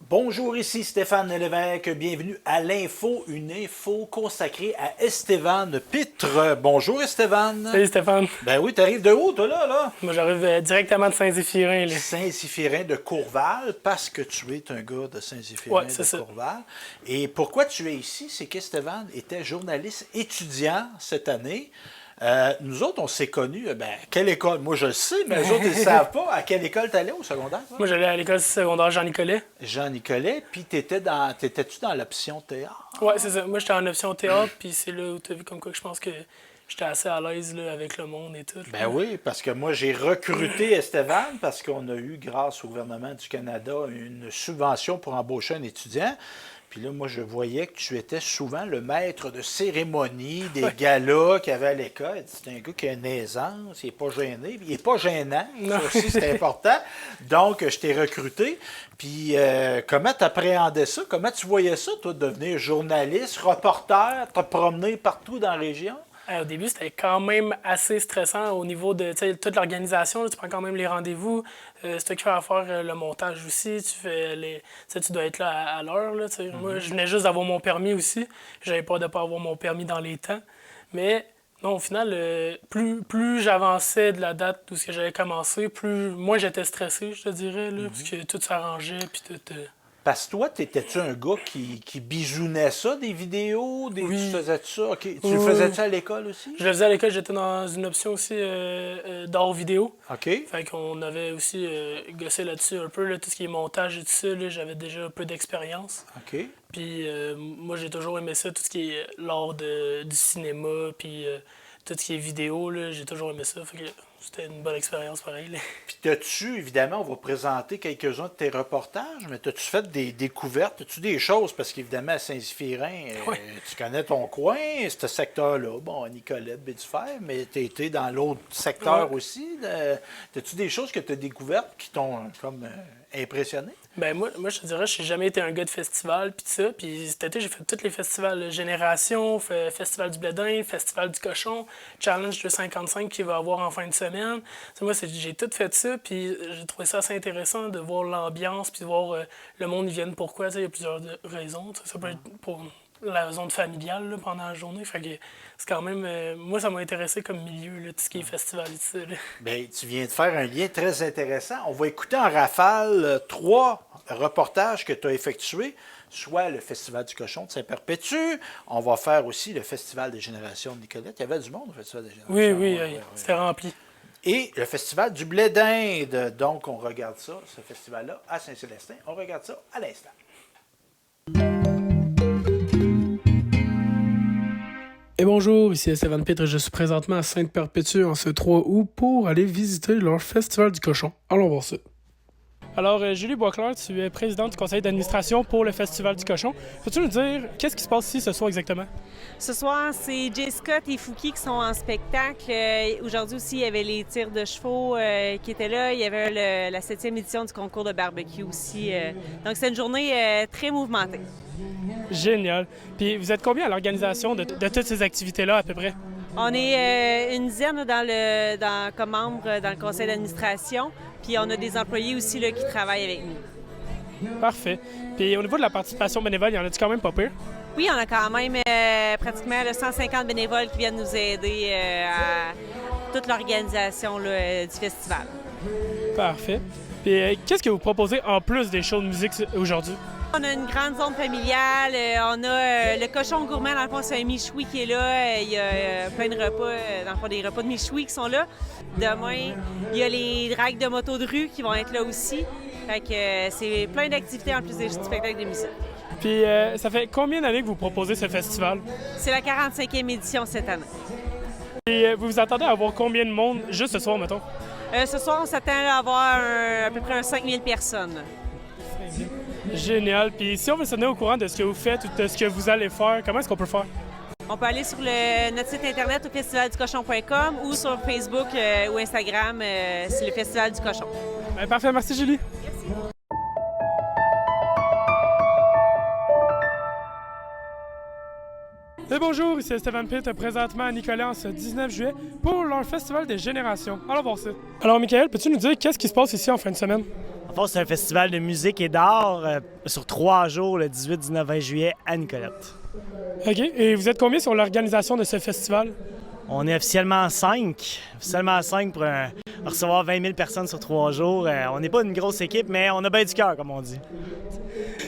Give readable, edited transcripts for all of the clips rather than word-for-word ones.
Bonjour, ici Stéphane Lévesque. Bienvenue à l'Info, une info consacrée à Estéphane Pitre. Bonjour Estéphane. Salut Stéphane. Ben oui, t'arrives de où, toi, là? Moi, j'arrive directement de Saint-Zéphirin. Saint-Zéphirin de Courval, parce que tu es un gars de Saint-Zéphirin Ouais, c'est ça. Courval. Et pourquoi tu es ici? C'est qu'Estéphane était journaliste étudiant cette année. Nous autres, on s'est connus, quelle école? Moi, je le sais, mais les autres, ils ne savent pas. À quelle école tu allais au secondaire? Toi? Moi, j'allais à l'école secondaire Jean-Nicolet. Jean-Nicolet, puis t'étais-tu dans l'option théâtre? Ouais, c'est ça. Moi, j'étais en option théâtre, puis c'est là où tu as vu comme quoi que je pense que j'étais assez à l'aise là, avec le monde et tout. Ben là. oui, parce que moi, j'ai recruté Estevan parce qu'on a eu, grâce au gouvernement du Canada, une subvention pour embaucher un étudiant. Puis là, moi, je voyais que tu étais souvent le maître de cérémonie des galas qu'il y avait à l'école. C'est un gars qui a une aisance, il n'est pas gêné, il n'est pas gênant. Non. Ça aussi, c'est important. Donc, je t'ai recruté. Puis, comment tu appréhendais ça? Comment tu voyais ça, toi, devenir journaliste, reporter, te promener partout dans la région? Au début, c'était quand même assez stressant au niveau de toute l'organisation. Là, tu prends quand même les rendez-vous. C'est toi qui fais faire le montage aussi. Tu dois être là à l'heure. Là, Moi, je venais juste d'avoir mon permis aussi. J'avais peur de ne pas avoir mon permis dans les temps. Mais non, au final, plus j'avançais de la date où j'avais commencé, moins j'étais stressé, je te dirais, là, parce que tout s'arrangeait. Puis tout. Parce que toi, t'étais-tu un gars qui bisounait ça, des vidéos? Oui. Tu faisais ça? OK. Tu le faisais-tu à l'école aussi? Je le faisais à l'école, j'étais dans une option aussi d'art vidéo. OK. Fait qu'on avait aussi gossé là-dessus un peu, là, tout ce qui est montage et tout ça, là, j'avais déjà un peu d'expérience. OK. Puis moi, j'ai toujours aimé ça, tout ce qui est l'art du cinéma, puis tout ce qui est vidéo, là, j'ai toujours aimé ça. Fait que c'était une bonne expérience pareil. Là. Puis t'as-tu, évidemment, on va présenter quelques-uns de tes reportages, mais t'as-tu fait des découvertes? T'as-tu des choses? Parce qu'évidemment, à Saint-Zéphirin, tu connais ton coin, ce secteur-là. Bon, Nicolette, Bédufer, mais t'as été dans l'autre secteur aussi. T'as-tu des choses que t'as découvertes qui t'ont comme impressionné? Ben moi, je te dirais, je n'ai jamais été un gars de festival, puis ça. Puis cet été, j'ai fait tous les festivals. Génération, Festival du Blédin, Festival du Cochon, Challenge 255 qu'il va y avoir en fin de semaine. T'sais, moi, j'ai tout fait ça, puis j'ai trouvé ça assez intéressant de voir l'ambiance, puis de voir le monde, ils viennent pourquoi. Il y a plusieurs raisons. Ça peut être pour la zone familiale là, pendant la journée. Fait que c'est quand même... moi, ça m'a intéressé comme milieu, là, tout ce qui est festival et tout ça. Là. Bien, tu viens de faire un lien très intéressant. On va écouter en rafale 3 reportages que tu as effectués, soit le Festival du Cochon de Saint-Perpétue, on va faire aussi le Festival des Générations de Nicolette. Il y avait du monde au Festival des Générations. Oui, c'était rempli. Et le Festival du Blé d'Inde. Donc, on regarde ça, ce festival-là, à Saint-Célestin. On regarde ça à l'instant. Et bonjour, ici Stéphane Pitre et je suis présentement à Sainte-Perpétue en ce 3 août pour aller visiter leur Festival du Cochon. Allons voir ça. Alors, Julie Boisclair, tu es présidente du conseil d'administration pour le Festival du Cochon. Peux-tu nous dire qu'est-ce qui se passe ici ce soir exactement? Ce soir, c'est Jay Scott et Fouki qui sont en spectacle. Aujourd'hui aussi, il y avait les tirs de chevaux qui étaient là. Il y avait la 7e édition du concours de barbecue aussi. Donc, c'est une journée très mouvementée. Génial. Puis, vous êtes combien à l'organisation de toutes ces activités-là à peu près? On est une dizaine comme membres dans le conseil d'administration. Puis, on a des employés aussi là, qui travaillent avec nous. Parfait. Puis, au niveau de la participation bénévole, il y en a-tu quand même pas pire? Oui, on a quand même pratiquement 150 bénévoles qui viennent nous aider à toute l'organisation là, du festival. Parfait. Puis, qu'est-ce que vous proposez en plus des shows de musique aujourd'hui? On a une grande zone familiale. On a le cochon gourmand, dans le fond, c'est un michoui qui est là. Il y a plein de repas, dans le fond, des repas de michoui qui sont là. Demain, il y a les dragues de moto de rue qui vont être là aussi. Fait que c'est plein d'activités en plus des spectacles de musique. Puis, ça fait combien d'années que vous proposez ce festival? C'est la 45e édition cette année. Et vous vous attendez à avoir combien de monde juste ce soir, mettons? Ce soir, on s'attend à avoir à peu près 5000 personnes. Génial. Puis si on veut se tenir au courant de ce que vous faites ou de ce que vous allez faire, comment est-ce qu'on peut faire? On peut aller sur notre site internet au festivalducochon.com ou sur Facebook ou Instagram, c'est le Festival du Cochon. Bien, parfait. Merci, Julie. Merci. Et bonjour, ici Stéphane Pitt, présentement à Nicolet en ce 19 juillet pour leur Festival des Générations. Allons voir ça. Alors, Michael, peux-tu nous dire qu'est-ce qui se passe ici en fin de semaine? En fait, c'est un festival de musique et d'art sur 3 jours, le 18, 19, 20 juillet à Nicolette. OK. Et vous êtes combien sur l'organisation de ce festival? On est officiellement 5. Officiellement 5 pour recevoir 20 000 personnes sur 3 jours. On n'est pas une grosse équipe, mais on a bien du cœur, comme on dit.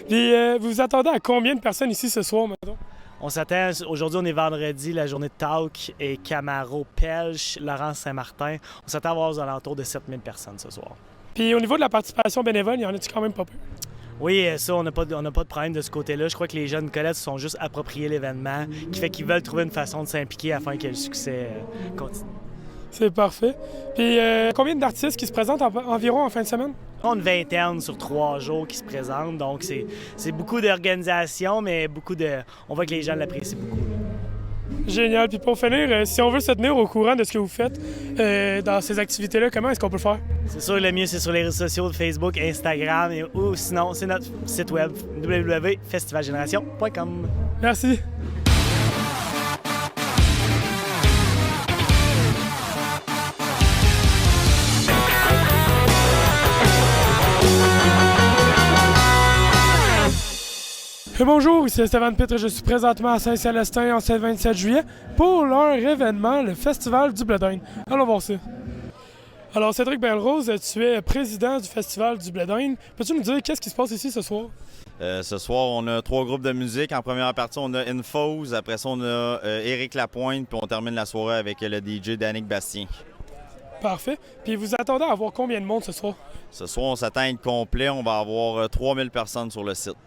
Puis, vous vous attendez à combien de personnes ici ce soir, maintenant? On s'attend, aujourd'hui on est vendredi, la journée de Talk et Camaro, Pelche, Laurence Saint-Martin. On s'attend à avoir aux alentours de 7 000 personnes ce soir. Puis au niveau de la participation bénévole, il y en a-tu quand même pas peu? Oui, ça, on n'a pas de problème de ce côté-là. Je crois que les jeunes Nicolettes se sont juste appropriés l'événement, qui fait qu'ils veulent trouver une façon de s'impliquer afin que le succès continue. C'est parfait. Puis combien d'artistes qui se présentent environ en fin de semaine? On a une vingtaine sur 3 jours qui se présentent, donc c'est beaucoup d'organisation, mais on voit que les gens l'apprécient beaucoup. Génial. Puis pour finir, si on veut se tenir au courant de ce que vous faites dans ces activités-là, comment est-ce qu'on peut le faire? C'est sûr, le mieux, c'est sur les réseaux sociaux, Facebook, Instagram, ou sinon, c'est notre site web, www.festivalgénération.com. Merci. Et bonjour, ici Stéphane Pitt et je suis présentement à Saint-Célestin en ce 27 juillet pour leur événement, le Festival du Blé d'Inde. Allons voir ça. Alors, Cédric Belrose, tu es président du Festival du Blé d'Inde. Peux-tu nous dire qu'est-ce qui se passe ici ce soir? Ce soir, on a 3 groupes de musique. En première partie, on a Infos. Après ça, on a Éric Lapointe. Puis on termine la soirée avec le DJ Danick Bastien. Parfait. Puis vous attendez à avoir combien de monde ce soir? Ce soir, on s'attend à être complet. On va avoir 3000 personnes sur le site.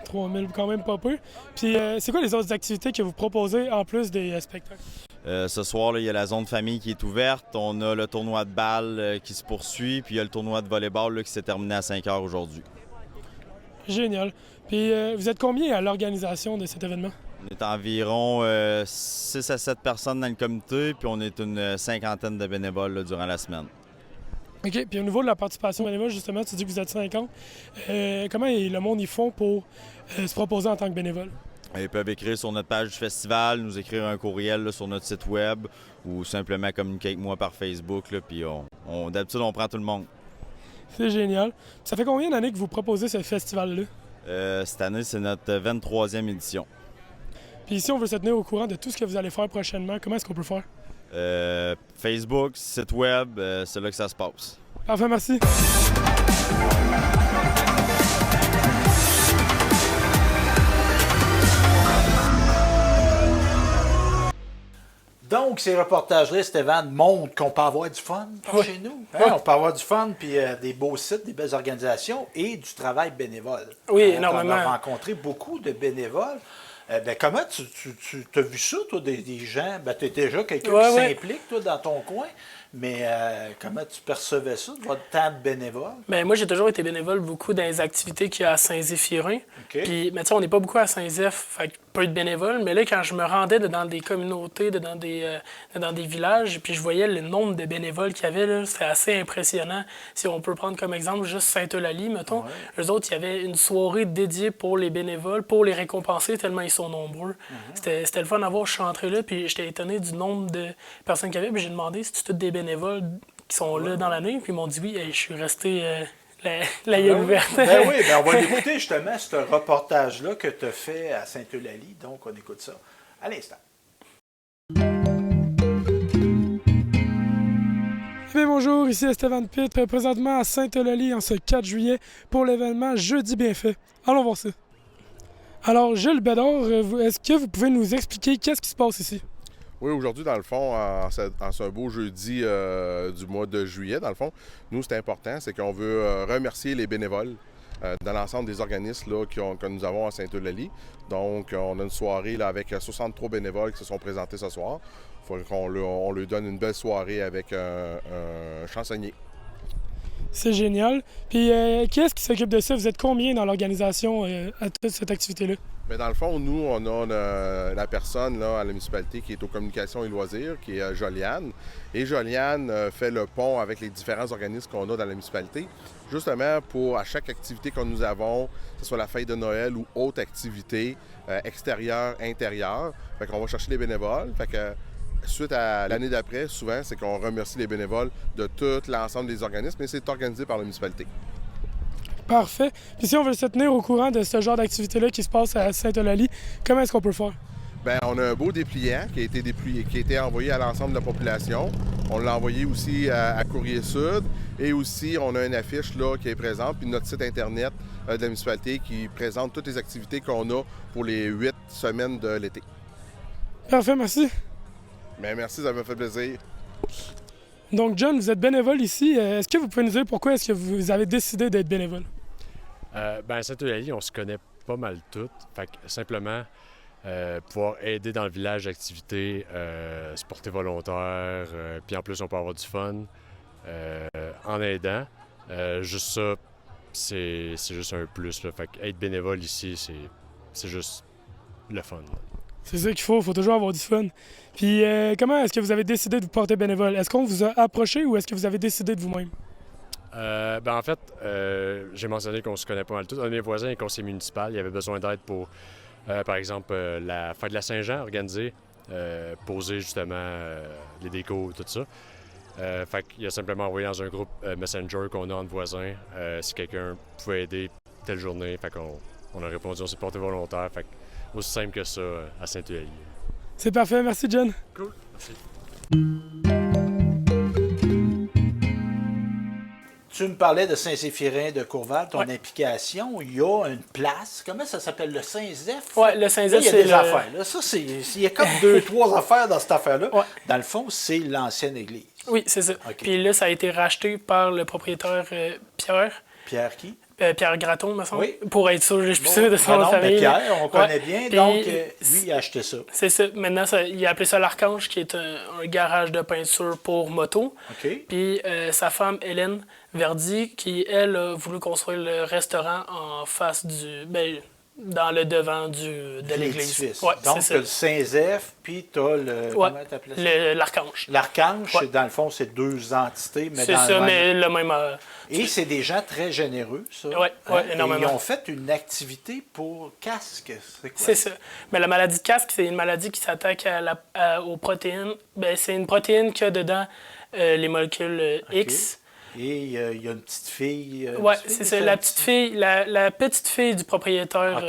3000, quand même pas peu. Puis c'est quoi les autres activités que vous proposez en plus des spectacles? Ce soir, là, il y a la zone famille qui est ouverte. On a le tournoi de balle qui se poursuit. Puis il y a le tournoi de volleyball là, qui s'est terminé à 5 heures aujourd'hui. Génial. Puis vous êtes combien à l'organisation de cet événement? On est environ 6 à 7 personnes dans le comité. Puis on est une cinquantaine de bénévoles là, durant la semaine. OK. Puis au niveau de la participation bénévole, justement, tu dis que vous êtes 50. Comment le monde y font pour se proposer en tant que bénévole? Ils peuvent écrire sur notre page du festival, nous écrire un courriel là, sur notre site web ou simplement communiquer avec moi par Facebook. Là, puis d'habitude, on prend tout le monde. C'est génial. Ça fait combien d'années que vous proposez ce festival-là? Cette année, c'est notre 23e édition. Puis si on veut se tenir au courant de tout ce que vous allez faire prochainement, comment est-ce qu'on peut faire? Facebook, site web, c'est là que ça se passe. Parfait, merci. Donc, ces reportages-là, Stéphane, montrent qu'on peut avoir du fun chez nous. Hein? On peut avoir du fun, puis des beaux sites, des belles organisations et du travail bénévole. Oui, énormément. On a rencontré beaucoup de bénévoles. Comment tu as vu ça, toi, des gens? Tu es déjà quelqu'un qui s'implique, toi, dans ton coin, mais comment tu percevais ça, votre temps de bénévole? Bien, moi, j'ai toujours été bénévole beaucoup dans les activités qu'il y a à Saint-Zéphirin. Okay. Puis, mais tu sais, on n'est pas beaucoup à Saint-Zéph, fait que peu de bénévoles. Mais là, quand je me rendais dans des communautés, dans des villages, puis je voyais le nombre de bénévoles qu'il y avait, là, c'était assez impressionnant. Si on peut prendre comme exemple juste Sainte-Eulalie, mettons. Eux autres, il y avait une soirée dédiée pour les bénévoles, pour les récompenser, tellement ils sont nombreux. C'était le fun à voir. Je suis entré là, puis j'étais étonné du nombre de personnes qu'il y avait. Puis j'ai demandé si c'était tous des bénévoles qui sont là dans l'année. Puis ils m'ont dit oui, et je suis resté la gueule ouverte. On va l'écouter justement, ce reportage-là que tu as fait à Sainte-Eulalie. Donc, on écoute ça à l'instant. Bien, bonjour, ici Stéphane Pitt, présentement à Sainte-Eulalie en ce 4 juillet pour l'événement Jeudi Bienfait. Allons voir ça. Alors, Gilles Bédard, est-ce que vous pouvez nous expliquer qu'est-ce qui se passe ici? Oui, aujourd'hui, dans le fond, en ce beau jeudi du mois de juillet, dans le fond, nous, c'est important, c'est qu'on veut remercier les bénévoles dans l'ensemble des organismes là, que nous avons à Sainte-Eulalie. Donc, on a une soirée là, avec 63 bénévoles qui se sont présentés ce soir. Il faut qu'on leur donne une belle soirée avec un chansonnier. C'est génial. Puis, qui est-ce qui s'occupe de ça? Vous êtes combien dans l'organisation à toute cette activité-là? Mais dans le fond, nous, on a la personne là, à la municipalité qui est aux communications et loisirs, qui est Joliane. Et Joliane fait le pont avec les différents organismes qu'on a dans la municipalité, justement pour, à chaque activité que nous avons, que ce soit la fête de Noël ou autre activité, extérieure, intérieure, fait qu'on va chercher les bénévoles. Fait que, suite à l'année d'après, souvent, c'est qu'on remercie les bénévoles de tout l'ensemble des organismes, et c'est organisé par la municipalité. Parfait. Puis si on veut se tenir au courant de ce genre d'activité-là qui se passe à Sainte-Eulalie, comment est-ce qu'on peut faire? Bien, on a un beau dépliant qui a été envoyé à l'ensemble de la population. On l'a envoyé aussi à Courrier Sud. Et aussi, on a une affiche là, qui est présente, puis notre site Internet de la municipalité qui présente toutes les activités qu'on a pour les 8 semaines de l'été. Parfait, merci. Bien, merci, ça m'a fait plaisir. Donc, John, vous êtes bénévole ici. Est-ce que vous pouvez nous dire pourquoi est-ce que vous avez décidé d'être bénévole? À Sainte-Eulalie, on se connaît pas mal toutes. Fait que simplement, pouvoir aider dans le village d'activités, se porter volontaire, puis en plus, on peut avoir du fun en aidant. Juste ça, c'est juste un plus. Là. Fait que être bénévole ici, c'est juste le fun. Là. C'est ça qu'il faut toujours avoir du fun. Puis comment est-ce que vous avez décidé de vous porter bénévole? Est-ce qu'on vous a approché ou est-ce que vous avez décidé de vous-même? En fait, j'ai mentionné qu'on se connaît pas mal tous. Un de mes voisins est conseiller municipal. Il avait besoin d'aide pour, par exemple, la fête de la Saint-Jean organisée, poser justement les décos, tout ça. Fait qu'il a simplement envoyé dans un groupe Messenger qu'on a entre voisins si quelqu'un pouvait aider telle journée. Fait qu'on a répondu, on s'est porté volontaire. Fait que aussi simple que ça à Sainte-Eulalie. C'est parfait, merci John. Cool, merci. Tu me parlais de Saint-Zéphirin de Courval, ton implication. Il y a une place, comment ça s'appelle, le Saint-Zéph? Oui, le Saint-Zéph, c'est des affaires. Là. Ça, il y a comme 2-3 affaires dans cette affaire-là. Ouais. Dans le fond, c'est l'ancienne église. Oui, c'est ça. Okay. Puis là, ça a été racheté par le propriétaire Pierre. Pierre qui? Pierre Gratton, me semble. Oui. Pour être sûr, je suis sûr de son nom de famille. Pierre, on connaît bien, Puis, donc lui, il a acheté ça. C'est ça. Maintenant, il a appelé ça l'Archange, qui est un garage de peinture pour moto. OK. Puis sa femme, Hélène Verdi, qui, elle, a voulu construire le restaurant en face dans le devant de l'église. Ouais, donc, tu as le Saint-Zéph, puis tu as le... Ouais, comment tu appelais ça? l'Archange. L'Archange, dans le fond, c'est deux entités, mais c'est dans ça, le même... mais le même... Et c'est des gens très généreux, ça. Oui, énormément. Et ils ont fait une activité pour casque. C'est quoi? C'est ça. Mais la maladie de casque, c'est une maladie qui s'attaque aux protéines. C'est une protéine qui a dedans les molécules X. Et il y a une petite fille. Oui, c'est ça. La petite fille, la petite fille du propriétaire,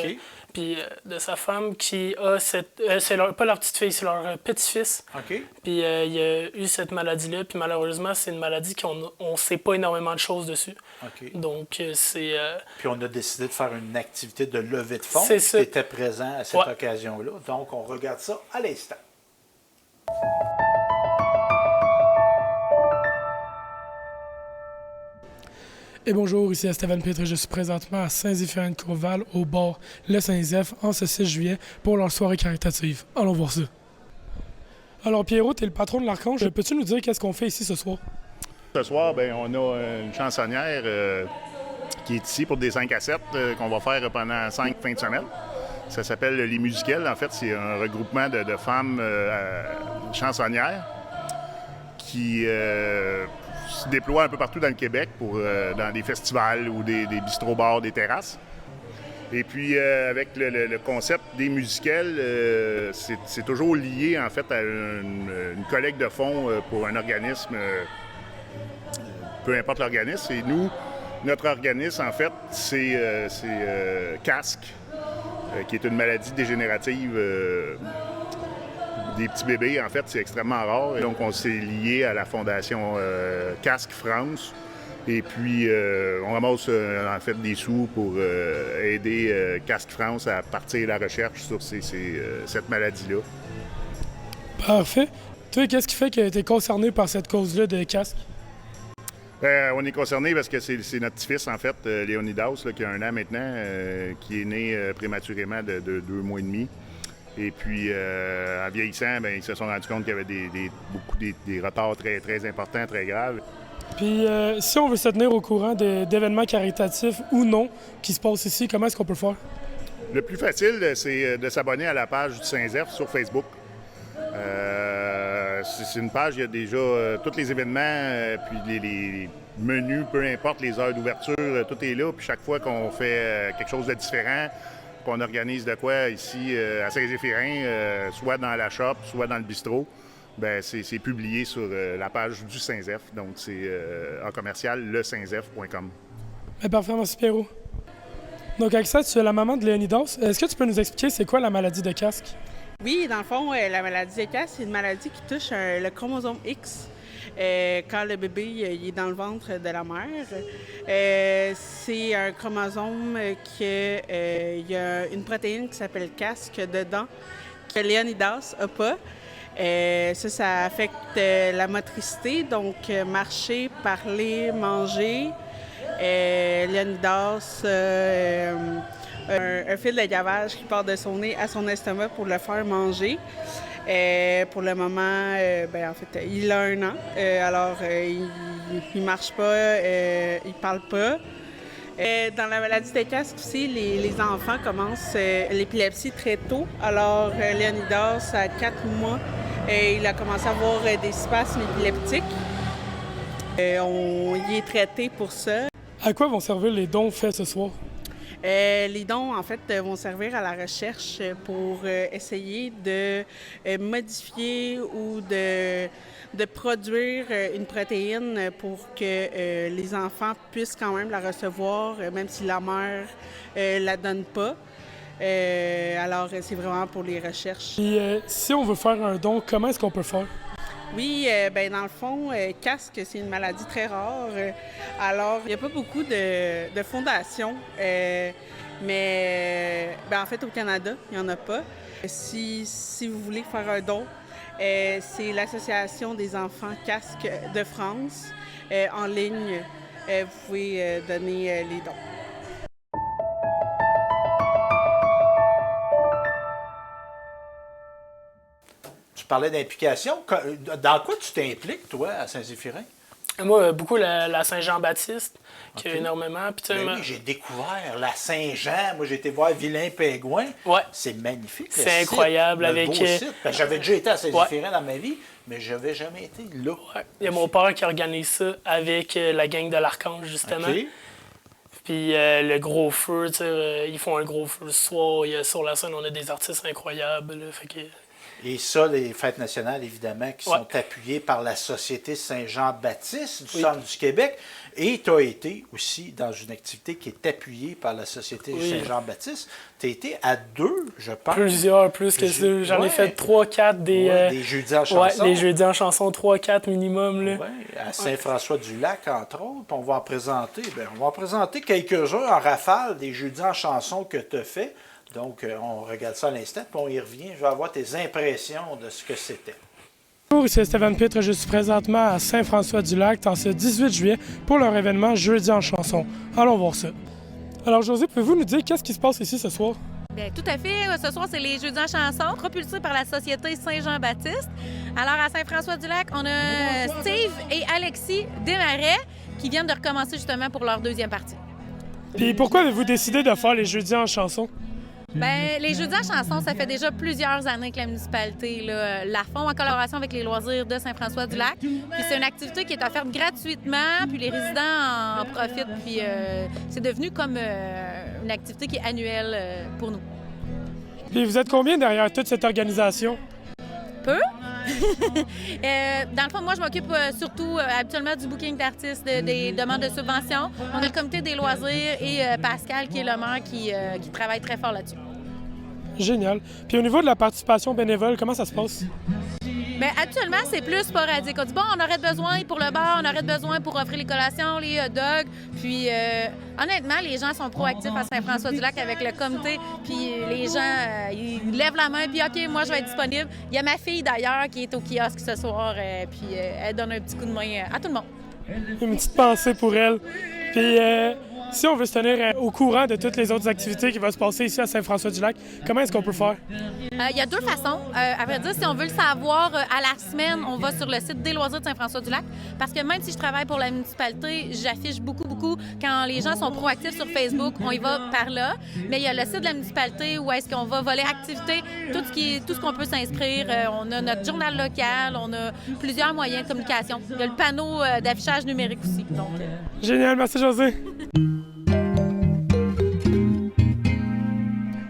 puis de sa femme, qui a cette. Pas leur petite fille, c'est leur petit-fils. OK. Puis il a eu cette maladie-là, puis malheureusement, c'est une maladie qu'on ne sait pas énormément de choses dessus. OK. Donc, c'est. Puis on a décidé de faire une activité de levée de fonds. C'est ça. Tu étais présent à cette occasion-là. Donc, on regarde ça à l'instant. Et bonjour, ici Stéphane Pétre. Je suis présentement à Saint-Zéphirin de Courval, au bar Le Saint-Zéph, en ce 6 juillet, pour leur soirée caritative. Allons voir ça. Alors, Pierrot, tu es le patron de l'Archange. Peux-tu nous dire qu'est-ce qu'on fait ici ce soir? Ce soir, on a une chansonnière qui est ici pour des 5 à 7 qu'on va faire pendant 5 fins de semaine. Ça s'appelle Les Musicales. En fait, c'est un regroupement de femmes chansonnières qui se déploient un peu partout dans le Québec dans des festivals ou des bistrots-bars, des terrasses. Et puis, avec le concept des musicales, c'est toujours lié, en fait, à une collecte de fonds pour un organisme, peu importe l'organisme. Et nous, notre organisme, en fait, c'est Casque, qui est une maladie dégénérative des petits bébés. En fait, c'est extrêmement rare. Et donc, on s'est lié à la fondation Casque France. Et puis, on ramasse en fait des sous pour aider Casque France à partir de la recherche sur cette maladie-là. Parfait. Toi, qu'est-ce qui fait que tu es concerné par cette cause-là de casque? On est concerné parce que c'est notre petit-fils, en fait, Léonidas, là, qui a 1 an maintenant, qui est né prématurément de 2 mois et demi. Et puis, en vieillissant, ils se sont rendus compte qu'il y avait beaucoup des retards très, très importants, très graves. Puis, si on veut se tenir au courant d'événements caritatifs ou non qui se passent ici, comment est-ce qu'on peut faire? Le plus facile, c'est de s'abonner à la page du Saint-Zeph sur Facebook. C'est une page, il y a déjà tous les événements, puis les menus, peu importe les heures d'ouverture, tout est là. Puis chaque fois qu'on fait quelque chose de différent, qu'on organise de quoi ici à Saint-Zéphirin, soit dans la shop, soit dans le bistrot, bien, c'est publié sur la page du Saint-Zeph. Donc, c'est en commercial, lesaintzeph.com. Parfait, merci Pierrot. Donc, avec ça, tu es la maman de Léonidas. Est-ce que tu peux nous expliquer c'est quoi la maladie de casque? Oui, dans le fond, la maladie de casque, c'est une maladie qui touche le chromosome X quand le bébé il est dans le ventre de la mère. C'est un chromosome qui il y a une protéine qui s'appelle casque dedans, que Léonidas n'a pas. Ça affecte la motricité, donc marcher, parler, manger. Léonidas un fil de gavage qui part de son nez à son estomac pour le faire manger. Pour le moment, en fait, il a 1 an, alors il marche pas, il parle pas. Dans la maladie de casque aussi, les enfants commencent l'épilepsie très tôt. Alors, Léonidas, à 4 mois, il a commencé à avoir des spasmes épileptiques. On y est traité pour ça. À quoi vont servir les dons faits ce soir? Les dons, en fait, vont servir à la recherche pour essayer de modifier ou de produire une protéine pour que les enfants puissent quand même la recevoir, même si la mère la donne pas. Alors, c'est vraiment pour les recherches. Et si on veut faire un don, comment est-ce qu'on peut faire? Oui, dans le fond, casque, c'est une maladie très rare. Alors, il n'y a pas beaucoup de fondations, mais en fait, au Canada, il n'y en a pas. Si vous voulez faire un don, c'est l'Association des enfants casque de France. En ligne, vous pouvez donner les dons. Tu parlais d'implication. Dans quoi tu t'impliques, toi, à Saint-Zéphirin? Moi, beaucoup la Saint-Jean-Baptiste, qui a énormément. Puis, oui, j'ai découvert la Saint-Jean. Moi, j'ai été voir Vilain-Pégouin. Ouais. C'est magnifique. C'est incroyable. Le beau site. J'avais déjà été à Saint-Zéphirin dans ma vie, mais je n'avais jamais été là. Ouais. Il y a mon père qui organise ça avec la gang de l'Archange, justement. Okay. Puis le gros feu, ils font un gros feu le soir. Sur la scène, on a des artistes incroyables. Là, fait que... Et ça, les fêtes nationales, évidemment, qui sont appuyées par la Société Saint-Jean-Baptiste du Centre du Québec. Et tu as été aussi dans une activité qui est appuyée par la Société Saint-Jean-Baptiste. Tu as été à 2, je pense. Plusieurs, plus que ça. J'en ai fait 3-4 des jeudis en chanson. Oui, les jeudis en chanson, 3-4 minimum. Là. À Saint-François-du-Lac, entre autres. On va en présenter. On va en présenter quelques-uns en rafale des jeudis en chanson que tu as fait. Donc, on regarde ça à l'instant, puis on y revient. Je vais avoir tes impressions de ce que c'était. Bonjour, ici Stéphane Pitre. Je suis présentement à Saint-François-du-Lac en ce 18 juillet pour leur événement Jeudi en chanson. Allons voir ça. Alors, Josée, pouvez-vous nous dire qu'est-ce qui se passe ici ce soir? Bien, tout à fait. Ce soir, c'est les Jeudis en chanson, propulsés par la Société Saint-Jean-Baptiste. Alors, à Saint-François-du-Lac, on a Steve et Alexis Desmarais qui viennent de recommencer justement pour leur deuxième partie. Et pourquoi avez-vous décidé de faire les Jeudis en chanson? Bien, les Jeudis en chanson, ça fait déjà plusieurs années que la municipalité la font en collaboration avec les loisirs de Saint-François-du-Lac. Puis c'est une activité qui est offerte gratuitement, puis les résidents en profitent. Puis c'est devenu comme une activité qui est annuelle pour nous. Et vous êtes combien derrière toute cette organisation? Peu. Dans le fond, moi, je m'occupe surtout habituellement du booking d'artistes, des demandes de subventions. On a le comité des loisirs et Pascal, qui est le maire, qui travaille très fort là-dessus. Génial. Puis au niveau de la participation bénévole, comment ça se passe? Bien, actuellement, c'est plus sporadique. On dit, bon, on aurait besoin pour le bar, on aurait besoin pour offrir les collations, les hot dogs. Puis, honnêtement, les gens sont proactifs à Saint-François-du-Lac avec le comité. Puis, les gens, ils lèvent la main, puis OK, moi, je vais être disponible. Il y a ma fille, d'ailleurs, qui est au kiosque ce soir, puis elle donne un petit coup de main à tout le monde. Une petite pensée pour elle. Puis, Si on veut se tenir au courant de toutes les autres activités qui vont se passer ici à Saint-François-du-Lac, comment est-ce qu'on peut faire? Il y a deux façons. À vrai dire, si on veut le savoir à la semaine, on va sur le site des loisirs de Saint-François-du-Lac. Parce que même si je travaille pour la municipalité, j'affiche beaucoup. Quand les gens sont proactifs sur Facebook, on y va par là. Mais il y a le site de la municipalité où est-ce qu'on va voler activités, tout ce qu'on peut s'inscrire. On a notre journal local, on a plusieurs moyens de communication. Il y a le panneau d'affichage numérique aussi. Donc, Génial, merci José.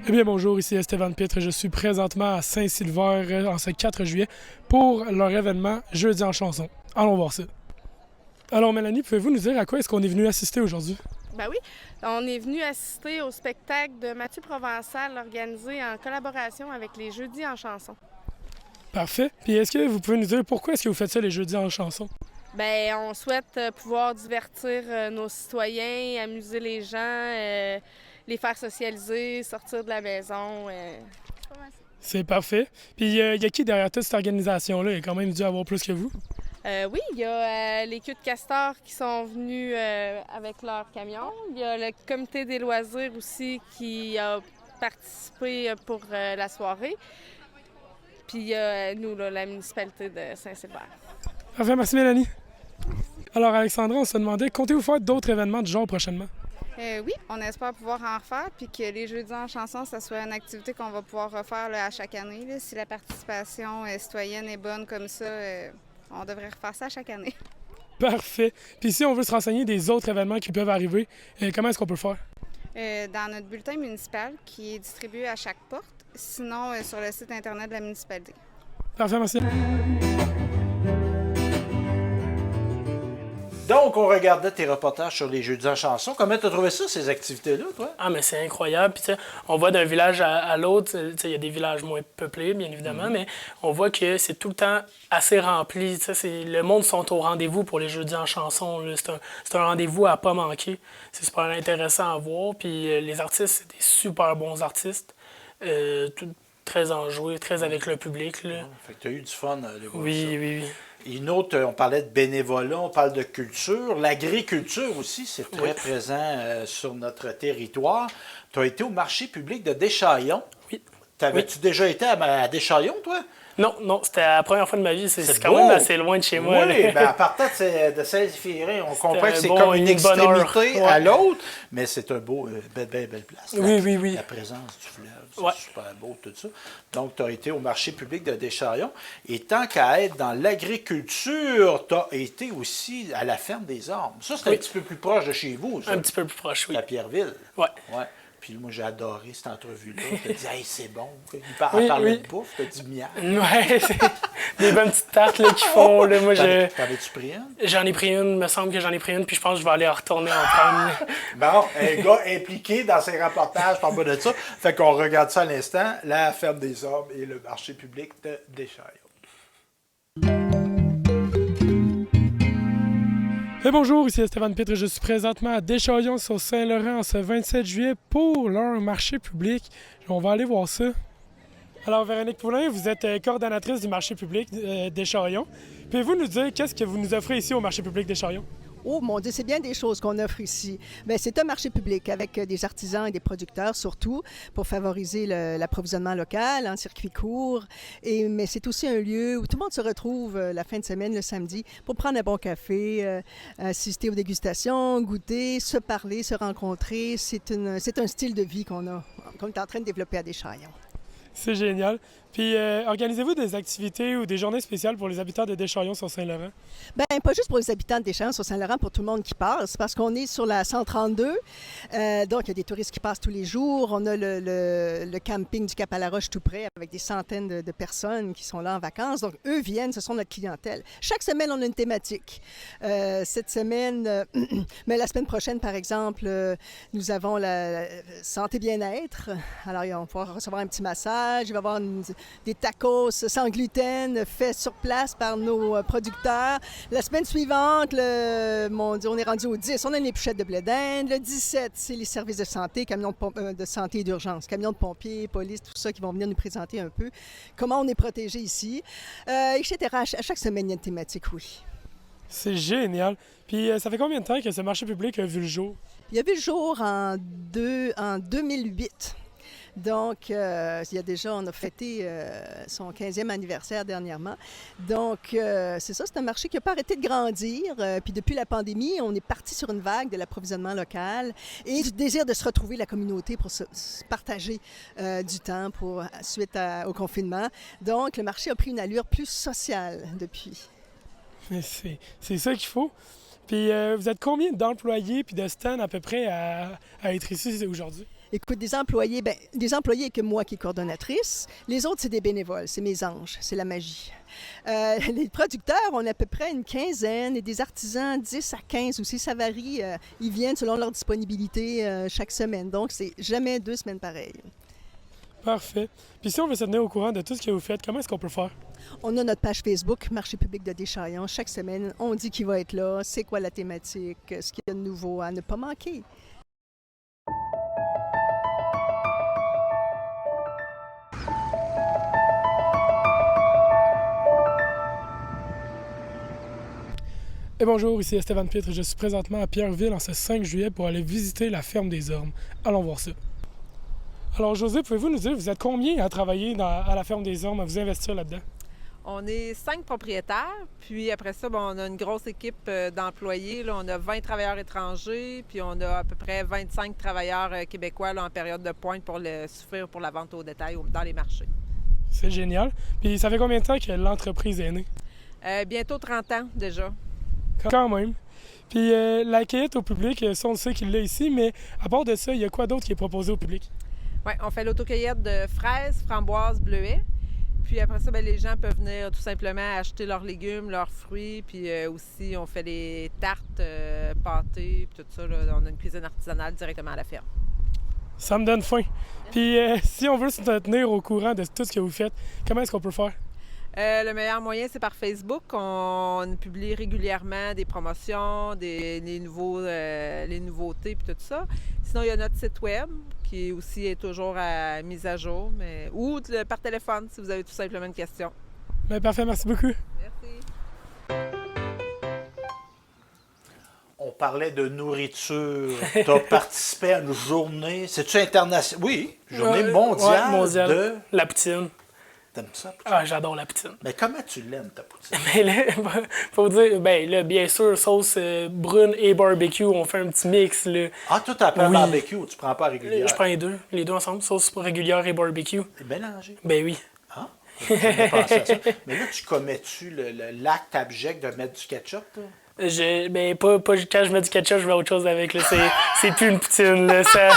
Eh bien, bonjour, ici Stéphane Pitre. Je suis présentement à Saint-Sylvère en ce 4 juillet pour leur événement Jeudi en chanson. Allons voir ça. Alors, Mélanie, pouvez-vous nous dire à quoi est-ce qu'on est venu assister aujourd'hui? Ben oui, on est venu assister au spectacle de Mathieu Provençal organisé en collaboration avec les Jeudis en chanson. Parfait. Puis est-ce que vous pouvez nous dire pourquoi est-ce que vous faites ça les Jeudis en chanson? Ben, on souhaite pouvoir divertir nos citoyens, amuser les gens, les faire socialiser, sortir de la maison. C'est parfait. Puis il y a qui derrière toute cette organisation-là? Il y a quand même dû avoir plus que vous. Oui, il y a les queues de castor qui sont venus avec leur camion. Il y a le comité des loisirs aussi qui a participé pour la soirée. Puis il y a nous, là, la municipalité de Saint-Sylvère. Parfait, merci Mélanie. Alors Alexandra, on se demandait, comptez-vous faire d'autres événements du genre prochainement? Oui, on espère pouvoir en refaire, puis que les Jeudis en chanson, ça soit une activité qu'on va pouvoir refaire là, à chaque année. Là. Si la participation citoyenne est bonne comme ça, on devrait refaire ça à chaque année. Parfait. Puis si on veut se renseigner des autres événements qui peuvent arriver, comment est-ce qu'on peut le faire? Dans notre bulletin municipal qui est distribué à chaque porte, sinon sur le site Internet de la municipalité. Parfait, merci. Donc, on regardait tes reportages sur les Jeudis en chanson. Comment tu as trouvé ça, ces activités-là, toi? Ah, mais c'est incroyable. Puis, on voit d'un village à l'autre, il y a des villages moins peuplés, bien évidemment, mais on voit que c'est tout le temps assez rempli. Le monde sont au rendez-vous pour les Jeudis en chanson. C'est un rendez-vous à pas manquer. C'est super intéressant à voir. Puis, les artistes, c'est des super bons artistes. Très enjoués, très avec le public. Là. Fait que tu as eu du fun à aller voir ça. Oui. Une autre, on parlait de bénévolat, on parle de culture. L'agriculture aussi, c'est très présent sur notre territoire. Tu as été au marché public de Deschaillons. Oui. T'avais-tu déjà été à Deschaillons, toi? Non, c'était la première fois de ma vie. C'est quand beau. même assez loin de chez moi. Oui, bien, en partant de Saint-Zéphirin, on comprend que c'est comme une bonne heure. extrémité à l'autre, mais c'est un beau, belle place. Oui. La présence du fleuve, c'est super beau, tout ça. Donc, tu as été au marché public de Deschaillons. Et tant qu'à être dans l'agriculture, tu as été aussi à la ferme des Ormes. Ça, c'est un petit peu plus proche de chez vous, ça. Un petit peu plus proche, oui. À Pierreville. Oui. Puis moi, j'ai adoré cette entrevue-là. Tu as dit, hey, c'est bon. Il parlait de bouffe, tu as dit miam. Oui, c'est des bonnes petites tartes là, qu'ils font. Là. Moi, T'en avais-tu pris une? J'en ai pris une, il me semble que j'en ai pris une, puis je pense que je vais aller en retourner en prendre. Bon, un gars impliqué dans ces reportages, parle pas de ça. Fait qu'on regarde ça à l'instant, la ferme des Ormes et le marché public de Deschaillons. Et bonjour, ici Stéphane Pitre. Je suis présentement à Deschaillons sur Saint-Laurent ce 27 juillet pour leur marché public. On va aller voir ça. Alors, Véronique Poulin, vous êtes coordonnatrice du marché public Deschaillons. Pouvez-vous nous dire qu'est-ce que vous nous offrez ici au marché public Deschaillons? Oh mon Dieu, c'est bien des choses qu'on offre ici. Bien, c'est un marché public avec des artisans et des producteurs surtout pour favoriser l'approvisionnement local en circuit court. Mais c'est aussi un lieu où tout le monde se retrouve la fin de semaine, le samedi, pour prendre un bon café, assister aux dégustations, goûter, se parler, se rencontrer. C'est un style de vie qu'on est en train de développer à Deschaillons. C'est génial. Puis, organisez-vous des activités ou des journées spéciales pour les habitants de Deschaillons sur Saint-Laurent? Bien, pas juste pour les habitants de Deschaillons sur Saint-Laurent, pour tout le monde qui passe, parce qu'on est sur la 132. Donc, il y a des touristes qui passent tous les jours. On a le camping du Cap-à-la-Roche tout près, avec des centaines de personnes qui sont là en vacances. Donc, eux viennent, ce sont notre clientèle. Chaque semaine, on a une thématique. Cette semaine, mais la semaine prochaine, par exemple, nous avons la santé bien-être. Alors, on va pouvoir recevoir un petit massage. Il va y avoir des tacos sans gluten faits sur place par nos producteurs. La semaine suivante, on est rendu au 10, on a une épluchette de blé d'Inde. Le 17, c'est les services de santé, camions de santé et d'urgence, camions de pompiers, police, tout ça qui vont venir nous présenter un peu comment on est protégé ici, etc. À chaque semaine, il y a une thématique, oui. C'est génial. Puis ça fait combien de temps que ce marché public a vu le jour? Il a vu le jour en 2008. Donc, on a fêté son 15e anniversaire dernièrement. Donc, c'est ça, c'est un marché qui n'a pas arrêté de grandir. Puis depuis la pandémie, on est parti sur une vague de l'approvisionnement local et du désir de se retrouver la communauté pour se partager du temps suite au confinement. Donc, le marché a pris une allure plus sociale depuis. C'est ça qu'il faut. Puis, vous êtes combien d'employés puis de stands à peu près à être ici aujourd'hui? Écoute, des employés que moi qui est coordonnatrice. Les autres, c'est des bénévoles, c'est mes anges, c'est la magie. Les producteurs, on a à peu près une quinzaine et des artisans, 10 à 15 aussi, ça varie. Ils viennent selon leur disponibilité chaque semaine. Donc, c'est jamais 2 semaines pareilles. Parfait. Puis si on veut se tenir au courant de tout ce que vous faites, comment est-ce qu'on peut faire? On a notre page Facebook, Marché public de Deschaillons. Chaque semaine, on dit qui va être là, c'est quoi la thématique, ce qu'il y a de nouveau à ne pas manquer. Et bonjour, ici Stéphane Pitre. Je suis présentement à Pierreville en ce 5 juillet pour aller visiter la ferme des Ormes. Allons voir ça. Alors José, pouvez-vous nous dire, vous êtes combien à travailler à la ferme des Ormes, à vous investir là-dedans? On est 5 propriétaires, puis après ça, on a une grosse équipe d'employés. Là, on a 20 travailleurs étrangers, puis on a à peu près 25 travailleurs québécois là, en période de pointe pour suffire pour la vente au détail dans les marchés. C'est génial. Puis ça fait combien de temps que l'entreprise est née? Bientôt 30 ans déjà. Quand même. Puis la cueillette au public, ça on sait qu'il l'a ici, mais à part de ça, il y a quoi d'autre qui est proposé au public? Oui, on fait l'autocueillette de fraises, framboises, bleuets. Puis après ça, les gens peuvent venir tout simplement acheter leurs légumes, leurs fruits. Puis aussi, on fait des tartes, pâtés, puis tout ça. Là, on a une cuisine artisanale directement à la ferme. Ça me donne faim. Puis si on veut se tenir au courant de tout ce que vous faites, comment est-ce qu'on peut faire? Le meilleur moyen, c'est par Facebook. On publie régulièrement des promotions, les nouveautés puis tout ça. Sinon, il y a notre site web qui aussi est toujours à mise à jour, ou par téléphone si vous avez tout simplement une question. Bien, parfait, merci beaucoup. Merci. On parlait de nourriture. Tu as participé à une journée, c'est-tu international? Oui, journée mondiale de... La poutine. T'aimes ça, poutine? Ah, j'adore la poutine. Mais comment tu l'aimes, ta poutine? Mais là, faut dire, là, bien sûr, sauce brune et barbecue, on fait un petit mix. Là. Ah, toi, tu prends barbecue, tu prends pas régulière? Je prends les deux ensemble, sauce régulière et barbecue. C'est mélangé? Ben oui. Ah, j'ai pensé à ça. Mais là, tu commets-tu l'acte abject de mettre du ketchup, toi? Pas quand je mets du ketchup, je mets autre chose avec. C'est plus une poutine. Là, ça...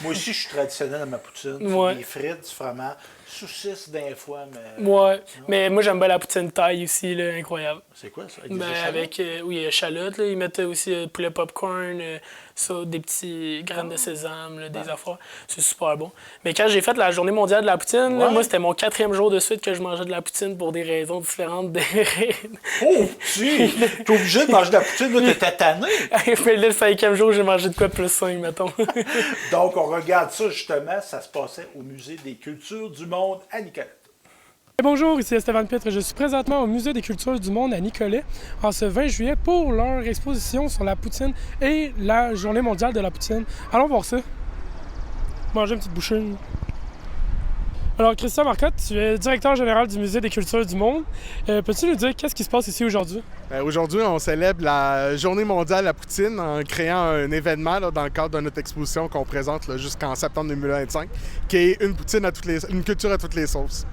Moi aussi, je suis traditionnel dans ma poutine. Ouais. Des frites, du fromage, saucisses d'un fois. Mais... Ouais, mais moi, j'aime bien la poutine taille aussi, là, incroyable. C'est quoi ça? Avec oui, échalotes, ils mettent aussi poulet popcorn, des petits graines de sésame, là, des affaires. C'est super bon. Mais quand j'ai fait la journée mondiale de la poutine, là, moi, c'était mon 4e jour de suite que je mangeais de la poutine pour des raisons différentes. Oh, t'es obligé de manger de la poutine, là, t'étais tanné. Mais là, le 5e jour, j'ai mangé de quoi plus 5, mettons. Donc, on regarde ça, justement, ça se passait au Musée des cultures du monde à Nicolette. Bonjour, ici Stéphane Pitre. Je suis présentement au Musée des cultures du monde à Nicollet en ce 20 juillet pour leur exposition sur la poutine et la journée mondiale de la poutine. Allons voir ça. Manger une petite bouchée. Alors, Christian Marcotte, tu es directeur général du Musée des cultures du monde. Peux-tu nous dire qu'est-ce qui se passe ici aujourd'hui? Aujourd'hui, on célèbre la Journée mondiale de la poutine en créant un événement là, dans le cadre de notre exposition qu'on présente là, jusqu'en septembre 2025, qui est une poutine une culture à toutes les sauces.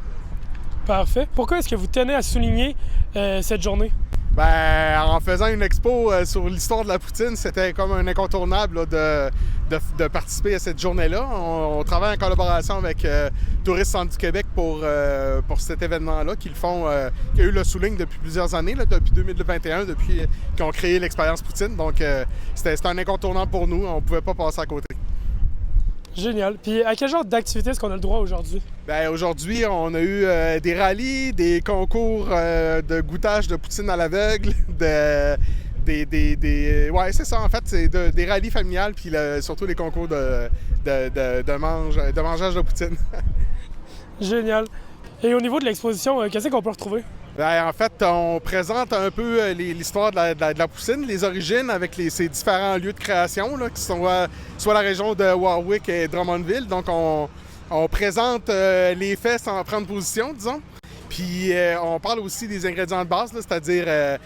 Parfait. Pourquoi est-ce que vous tenez à souligner cette journée? En faisant une expo sur l'histoire de la poutine, c'était comme un incontournable là, de participer à cette journée-là. On travaille en collaboration avec Tourisme Centre du Québec pour cet événement-là, qui a eu le souligne depuis plusieurs années, là, depuis 2021, depuis qu'ils ont créé l'expérience poutine. Donc, c'était un incontournable pour nous. On ne pouvait pas passer à côté. Génial. Puis à quel genre d'activité est-ce qu'on a le droit aujourd'hui? Aujourd'hui, on a eu des rallyes, des concours de goûtage de poutine à l'aveugle, ouais, c'est ça, en fait, c'est des rallyes familiales, puis surtout des concours de mangeage de poutine. Génial. Et au niveau de l'exposition, qu'est-ce qu'on peut retrouver? En fait, on présente un peu l'histoire de la poutine, les origines avec ces différents lieux de création là, qui sont soit la région de Warwick et Drummondville. Donc, on présente les faits sans prendre position, disons. Puis, on parle aussi des ingrédients de base, là, c'est-à-dire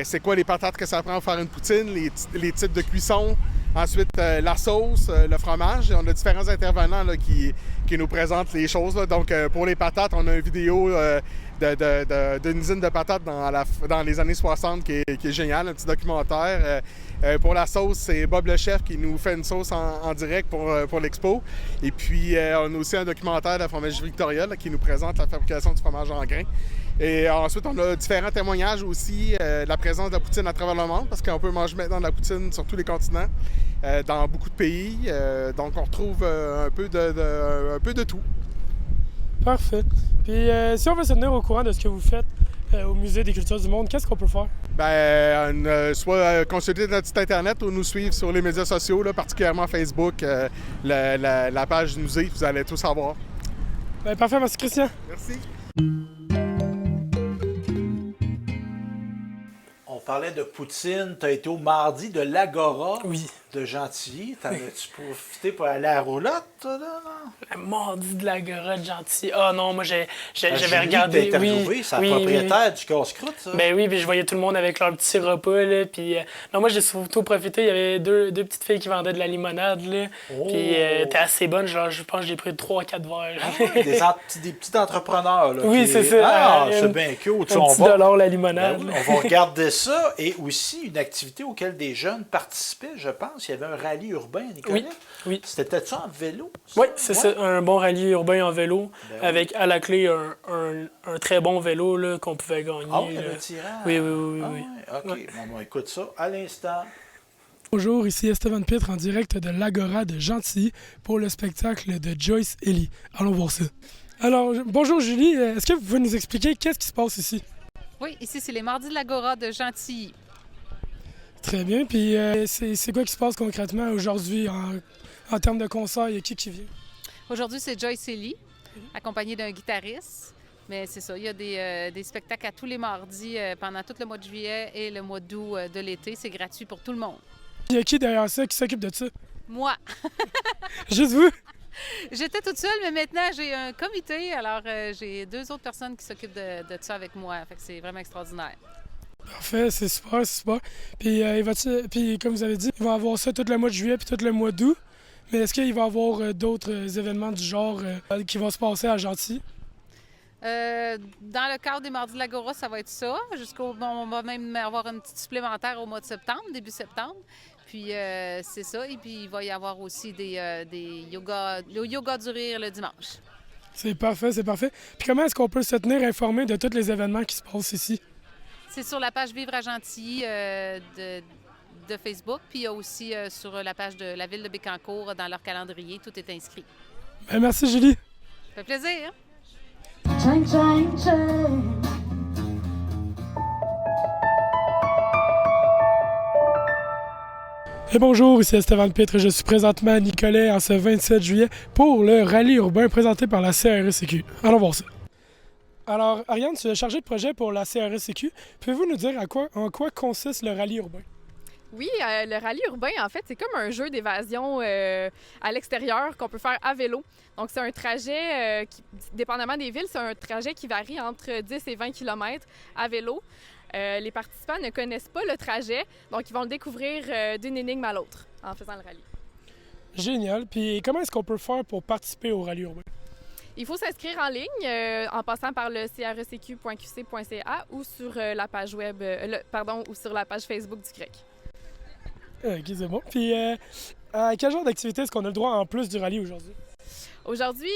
c'est quoi les patates que ça prend pour faire une poutine, les types de cuisson. Ensuite, la sauce, le fromage. On a différents intervenants là, qui nous présentent les choses. Là. Donc, pour les patates, on a une vidéo d'une usine de patates dans les années 60 qui est géniale, un petit documentaire. Pour la sauce, c'est Bob le chef qui nous fait une sauce en direct pour l'expo. Et puis, on a aussi un documentaire de la fromagerie Victoria là, qui nous présente la fabrication du fromage en grains. Et ensuite, on a différents témoignages aussi de la présence de la poutine à travers le monde, parce qu'on peut manger maintenant de la poutine sur tous les continents, dans beaucoup de pays. Donc, on retrouve un peu de tout. Parfait. Puis, si on veut se tenir au courant de ce que vous faites au Musée des cultures du monde, qu'est-ce qu'on peut faire? Soit consulter notre site Internet ou nous suivre sur les médias sociaux, là, particulièrement Facebook, la page du musée, vous allez tout savoir. Parfait, merci Christian. Merci. On parlait de poutine, tu as été au mardi de l'Agora de Gentilly. T'en as-tu profité pour aller à la roulotte, toi, là? Le mardi de l'Agora de Gentilly. Ah non, moi j'avais regardé. C'est la propriétaire du casse-croûte, ça. Ben oui, puis je voyais tout le monde avec leur petit repas, là. Puis non, moi j'ai surtout profité. Il y avait deux petites filles qui vendaient de la limonade, là. Puis était assez bonne. Genre, je pense que j'ai pris 3-4 verres. Ah ouais, des petits entrepreneurs, là. Oui, c'est ça. Ah, c'est bien cool. $1 la limonade. Ben oui, on va regarder ça. Et aussi une activité auquel des jeunes participaient, je pense. Il y avait un rallye urbain, Nicolas. Oui. C'était ça en vélo? Oui, c'est ça. Un bon rallye urbain en vélo, avec à la clé un très bon vélo là, qu'on pouvait gagner. Ah oui, un tirage? Oui. OK, on écoute ça à l'instant. Bonjour, ici Esteban Pitre en direct de l'Agora de Gentilly pour le spectacle de Joyce Ellie. Allons voir ça. Alors, bonjour Julie, est-ce que vous pouvez nous expliquer qu'est-ce qui se passe ici? Oui, ici c'est les mardis de l'Agora de Gentilly. Très bien. Puis c'est quoi qui se passe concrètement aujourd'hui en termes de concert? Il y a qui vient? Aujourd'hui, c'est Joyce Ellie, accompagnée d'un guitariste. Mais c'est ça, il y a des spectacles à tous les mardis pendant tout le mois de juillet et le mois d'août de l'été. C'est gratuit pour tout le monde. Il y a qui derrière ça? Qui s'occupe de ça? Moi. Juste vous? J'étais toute seule, mais maintenant j'ai un comité. Alors j'ai 2 autres personnes qui s'occupent de ça avec moi. Fait que c'est vraiment extraordinaire. Parfait, c'est super. Puis comme vous avez dit, ils vont avoir ça tout le mois de juillet puis tout le mois d'août. Mais est-ce qu'il va y avoir d'autres événements du genre qui vont se passer à Gentilly? Dans le cadre des Mardis de l'Agora, ça va être ça. On va même avoir une petite supplémentaire au mois de septembre, début septembre. Puis c'est ça. Et puis il va y avoir aussi des yoga, le yoga du rire le dimanche. C'est parfait. Puis comment est-ce qu'on peut se tenir informé de tous les événements qui se passent ici? C'est sur la page Vivre à Gentilly de Facebook. Puis il y a aussi sur la page de la ville de Bécancour, dans leur calendrier, tout est inscrit. Bien, merci Julie. Ça fait plaisir. Et bonjour, ici Esteban Pitre et je suis présentement à Nicolet en ce 27 juillet pour le rallye urbain présenté par la CRSCQ. Allons voir ça. Alors, Ariane, tu es chargée de projet pour la CRSCQ. Pouvez-vous nous dire en quoi consiste le rallye urbain? Oui, le rallye urbain, en fait, c'est comme un jeu d'évasion à l'extérieur qu'on peut faire à vélo. Donc, c'est un trajet qui, dépendamment des villes, c'est un trajet qui varie entre 10 et 20 km à vélo. Les participants ne connaissent pas le trajet, donc ils vont le découvrir d'une énigme à l'autre en faisant le rallye. Génial. Puis comment est-ce qu'on peut faire pour participer au rallye urbain? Il faut s'inscrire en ligne en passant par le crscq.qc.ca ou sur la page web, ou sur la page Facebook du CREC. OK, c'est bon. Puis à quel genre d'activité est-ce qu'on a le droit en plus du rallye aujourd'hui? Aujourd'hui,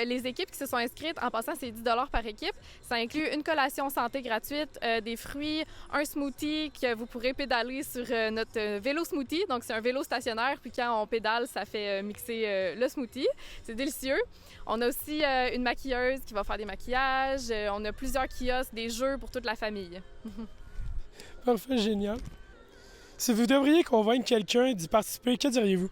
les équipes qui se sont inscrites, en passant, c'est 10 $ par équipe. Ça inclut une collation santé gratuite, des fruits, un smoothie que vous pourrez pédaler sur notre vélo smoothie. Donc, c'est un vélo stationnaire, puis quand on pédale, ça fait mixer le smoothie. C'est délicieux. On a aussi une maquilleuse qui va faire des maquillages. On a plusieurs kiosques, des jeux pour toute la famille. Parfait, génial. Si vous devriez convaincre quelqu'un d'y participer, que diriez-vous?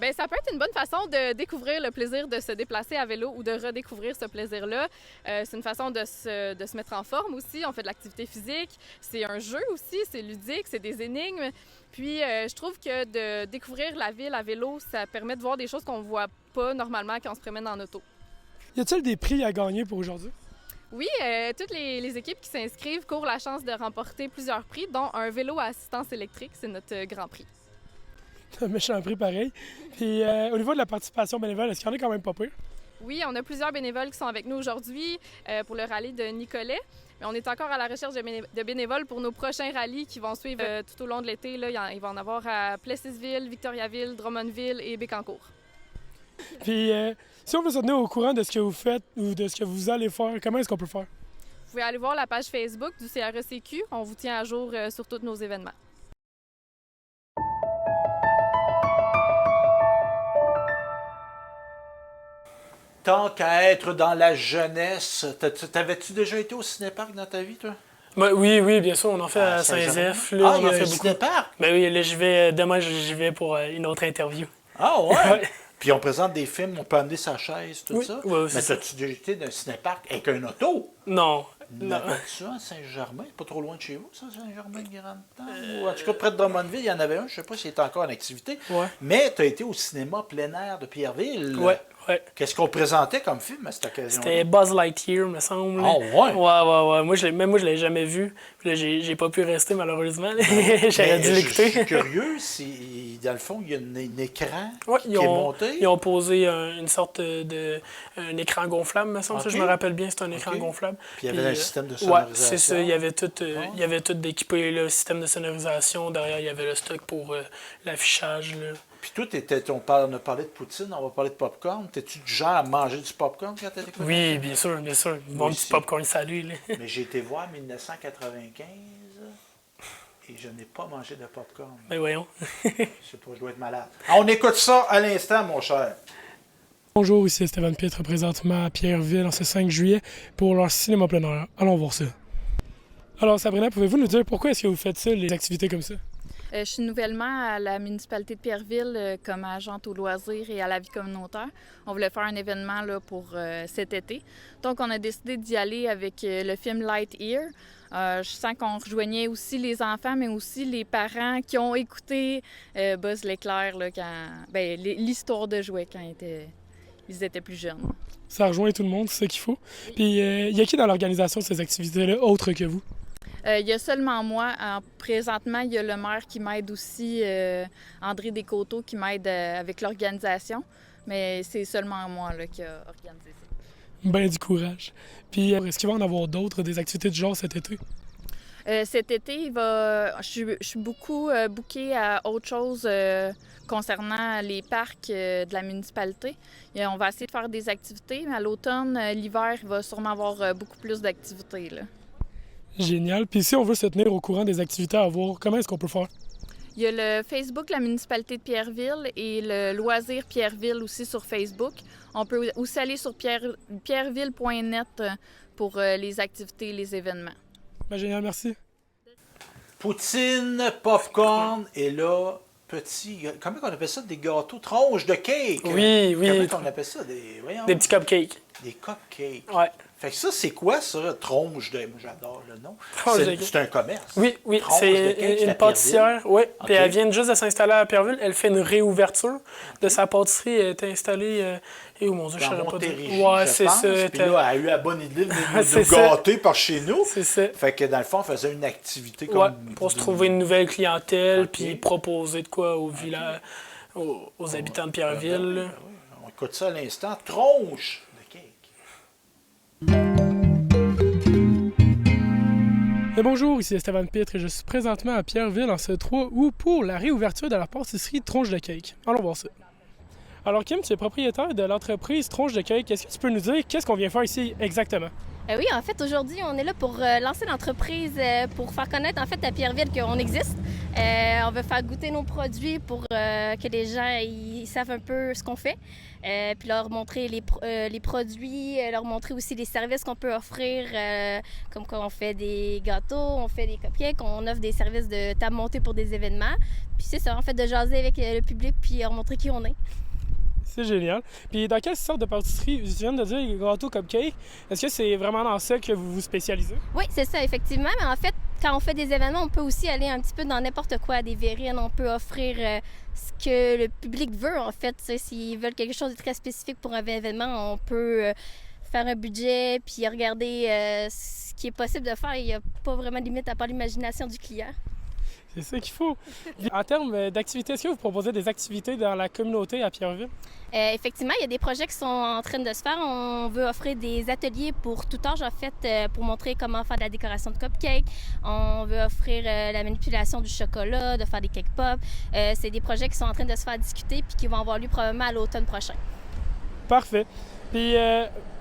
Bien, ça peut être une bonne façon de découvrir le plaisir de se déplacer à vélo ou de redécouvrir ce plaisir-là. C'est une façon de se mettre en forme aussi. On fait de l'activité physique. C'est un jeu aussi, c'est ludique, c'est des énigmes. Puis, je trouve que de découvrir la ville à vélo, ça permet de voir des choses qu'on ne voit pas normalement quand on se promène en auto. Y a-t-il des prix à gagner pour aujourd'hui? Oui, toutes les équipes qui s'inscrivent courent la chance de remporter plusieurs prix, dont un vélo à assistance électrique. C'est notre grand prix. Un méchant prix pareil. Puis au niveau de la participation bénévole, est-ce qu'il y en a quand même pas pire? Oui, on a plusieurs bénévoles qui sont avec nous aujourd'hui pour le rallye de Nicolet. Mais on est encore à la recherche de bénévoles pour nos prochains rallyes qui vont suivre tout au long de l'été. Là, il va en avoir à Plessisville, Victoriaville, Drummondville et Bécancour. Puis si on veut se tenir au courant de ce que vous faites ou de ce que vous allez faire, comment est-ce qu'on peut faire? Vous pouvez aller voir la page Facebook du CRECQ. On vous tient à jour sur tous nos événements. Tant qu'à être dans la jeunesse, t'avais-tu déjà été au cinéparc dans ta vie, toi? Ben, oui, bien sûr, on en fait à Saint-Zeph. Il y a un cinéparc? Ben oui, là, demain, j'y vais pour une autre interview. Ah ouais? Puis on présente des films, on peut amener sa chaise, tout ça. Oui, mais t'as-tu déjà été dans un cinéparc avec un auto? Non. N'appelles-tu ça à Saint-Germain? Pas trop loin de chez vous, ça, Saint-Germain-de-Grande-Temps? Ou en tout cas, près de Drummondville, il y en avait un, je ne sais pas s'il est encore en activité. Ouais. Mais tu as été au cinéma plein air de Pierreville. Oui. Qu'est-ce qu'on présentait comme film à cette occasion? C'était Buzz Lightyear, me semble. Ah ouais? Ouais. Moi, je l'ai jamais vu. Puis là, j'ai pas pu rester, malheureusement. J'aurais dû l'écouter. Je suis curieux, dans le fond, il y a un écran qui est monté. Ils ont posé une sorte un écran gonflable, me semble. Ça, je me rappelle bien, c'était un écran gonflable. Puis il y avait un système de sonorisation. Ouais, c'est ça. Il y avait tout d'équipé, le système de sonorisation. Derrière, il y avait le stock pour l'affichage. Puis toi, on a parlé de poutine, on va parler de popcorn. T'es-tu du genre à manger du popcorn quand t'étais écouté? Oui, bien sûr. Bon petit popcorn salé. Mais j'ai été voir 1995 et je n'ai pas mangé de popcorn. Mais voyons. Je sais pas, je dois être malade. On écoute ça à l'instant, mon cher. Bonjour, ici Stéphane Pitre, présentement à Pierreville en ce 5 juillet pour leur cinéma plein air. Allons voir ça. Alors Sabrina, pouvez-vous nous dire pourquoi est-ce que vous faites ça, les activités comme ça? Je suis nouvellement à la municipalité de Pierreville comme agente au loisir et à la vie communautaire. On voulait faire un événement là, pour cet été. Donc, on a décidé d'y aller avec le film Lightyear. Je sens qu'on rejoignait aussi les enfants, mais aussi les parents qui ont écouté Buzz l'éclair, là, l'histoire de jouets quand ils étaient plus jeunes. Ça rejoint tout le monde, c'est ça qu'il faut. Puis, il y a qui dans l'organisation de ces activités-là, autre que vous? Il y a seulement moi. Présentement, il y a le maire qui m'aide aussi, André Descoteaux, qui m'aide avec l'organisation. Mais c'est seulement moi là, qui a organisé ça. Ben du courage. Puis, est-ce qu'il va en avoir d'autres, des activités du genre cet été? Cet été, je suis beaucoup bookée à autre chose concernant les parcs de la municipalité. On va essayer de faire des activités, mais à l'automne, l'hiver, il va sûrement avoir beaucoup plus d'activités, là. Génial. Puis si on veut se tenir au courant des activités à voir, comment est-ce qu'on peut faire? Il y a le Facebook de la municipalité de Pierreville et le loisir Pierreville aussi sur Facebook. On peut aussi aller sur pierreville.net pour les activités et les événements. Ben, génial, merci. Poutine, popcorn et là, comment on appelle ça? Des gâteaux, tronches de cake? Oui. Comment on appelle ça? Des petits cupcakes. Des cupcakes. Ouais. Fait que ça, c'est quoi ça, tronche de... Moi, j'adore le nom. C'est un commerce. Oui, c'est une pâtissière. Oui, okay. Puis elle vient juste de s'installer à Pierreville. Elle fait une réouverture de sa pâtisserie. Elle est installée... Et oh mon Dieu, je ne saurais pas dire. Ouais, c'est ça. Puis là, elle a eu la bonne idée de nous gâter par chez nous. C'est ça. Fait que dans le fond, on faisait une activité comme... pour se trouver une nouvelle clientèle, puis proposer de quoi au village, aux habitants de Pierreville. On écoute ça à l'instant. Tronche! Et bonjour, ici Stéphane Pitre et je suis présentement à Pierreville en ce 3 août pour la réouverture de la pâtisserie Tronche de Cake. Allons voir ça. Alors Kim, tu es propriétaire de l'entreprise Tronche de Cake. Est-ce que tu peux nous dire qu'est-ce qu'on vient faire ici exactement? Oui, en fait, aujourd'hui, on est là pour lancer l'entreprise, pour faire connaître en fait à Pierreville qu'on existe. On veut faire goûter nos produits pour que les gens ils savent un peu ce qu'on fait. Puis leur montrer les produits, leur montrer aussi les services qu'on peut offrir, comme quand on fait des gâteaux, on fait des cupcakes, on offre des services de table montée pour des événements. Puis c'est ça, en fait, de jaser avec le public puis leur montrer qui on est. C'est génial. Puis dans quelle sorte de pâtisserie, tu viens de dire gâteau, cupcake, est-ce que c'est vraiment dans ça que vous vous spécialisez? Oui, c'est ça, effectivement. Mais en fait, quand on fait des événements, on peut aussi aller un petit peu dans n'importe quoi, des verrines. On peut offrir ce que le public veut, en fait. S'ils veulent quelque chose de très spécifique pour un événement, on peut faire un budget puis regarder ce qui est possible de faire. Il n'y a pas vraiment de limite à part l'imagination du client. C'est ça qu'il faut. En termes d'activités, est-ce que vous proposez des activités dans la communauté à Pierreville? Effectivement, il y a des projets qui sont en train de se faire. On veut offrir des ateliers pour tout âge, en fait, pour montrer comment faire de la décoration de cupcakes. On veut offrir la manipulation du chocolat, de faire des cake pop. C'est des projets qui sont en train de se faire discuter puis qui vont avoir lieu probablement à l'automne prochain. Parfait. Puis,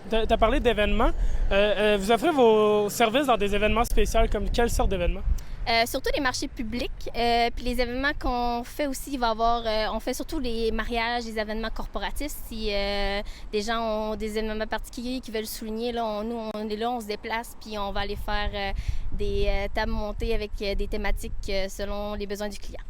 tu as parlé d'événements. Vous offrez vos services dans des événements spéciaux, comme quelle sorte d'événements? Surtout les marchés publics, puis les événements qu'on fait aussi, il va y avoir, on fait surtout les mariages, les événements corporatifs. Si des gens ont des événements particuliers qui veulent souligner, là, nous, on est là, on se déplace, puis on va aller faire des tables montées avec des thématiques selon les besoins du client.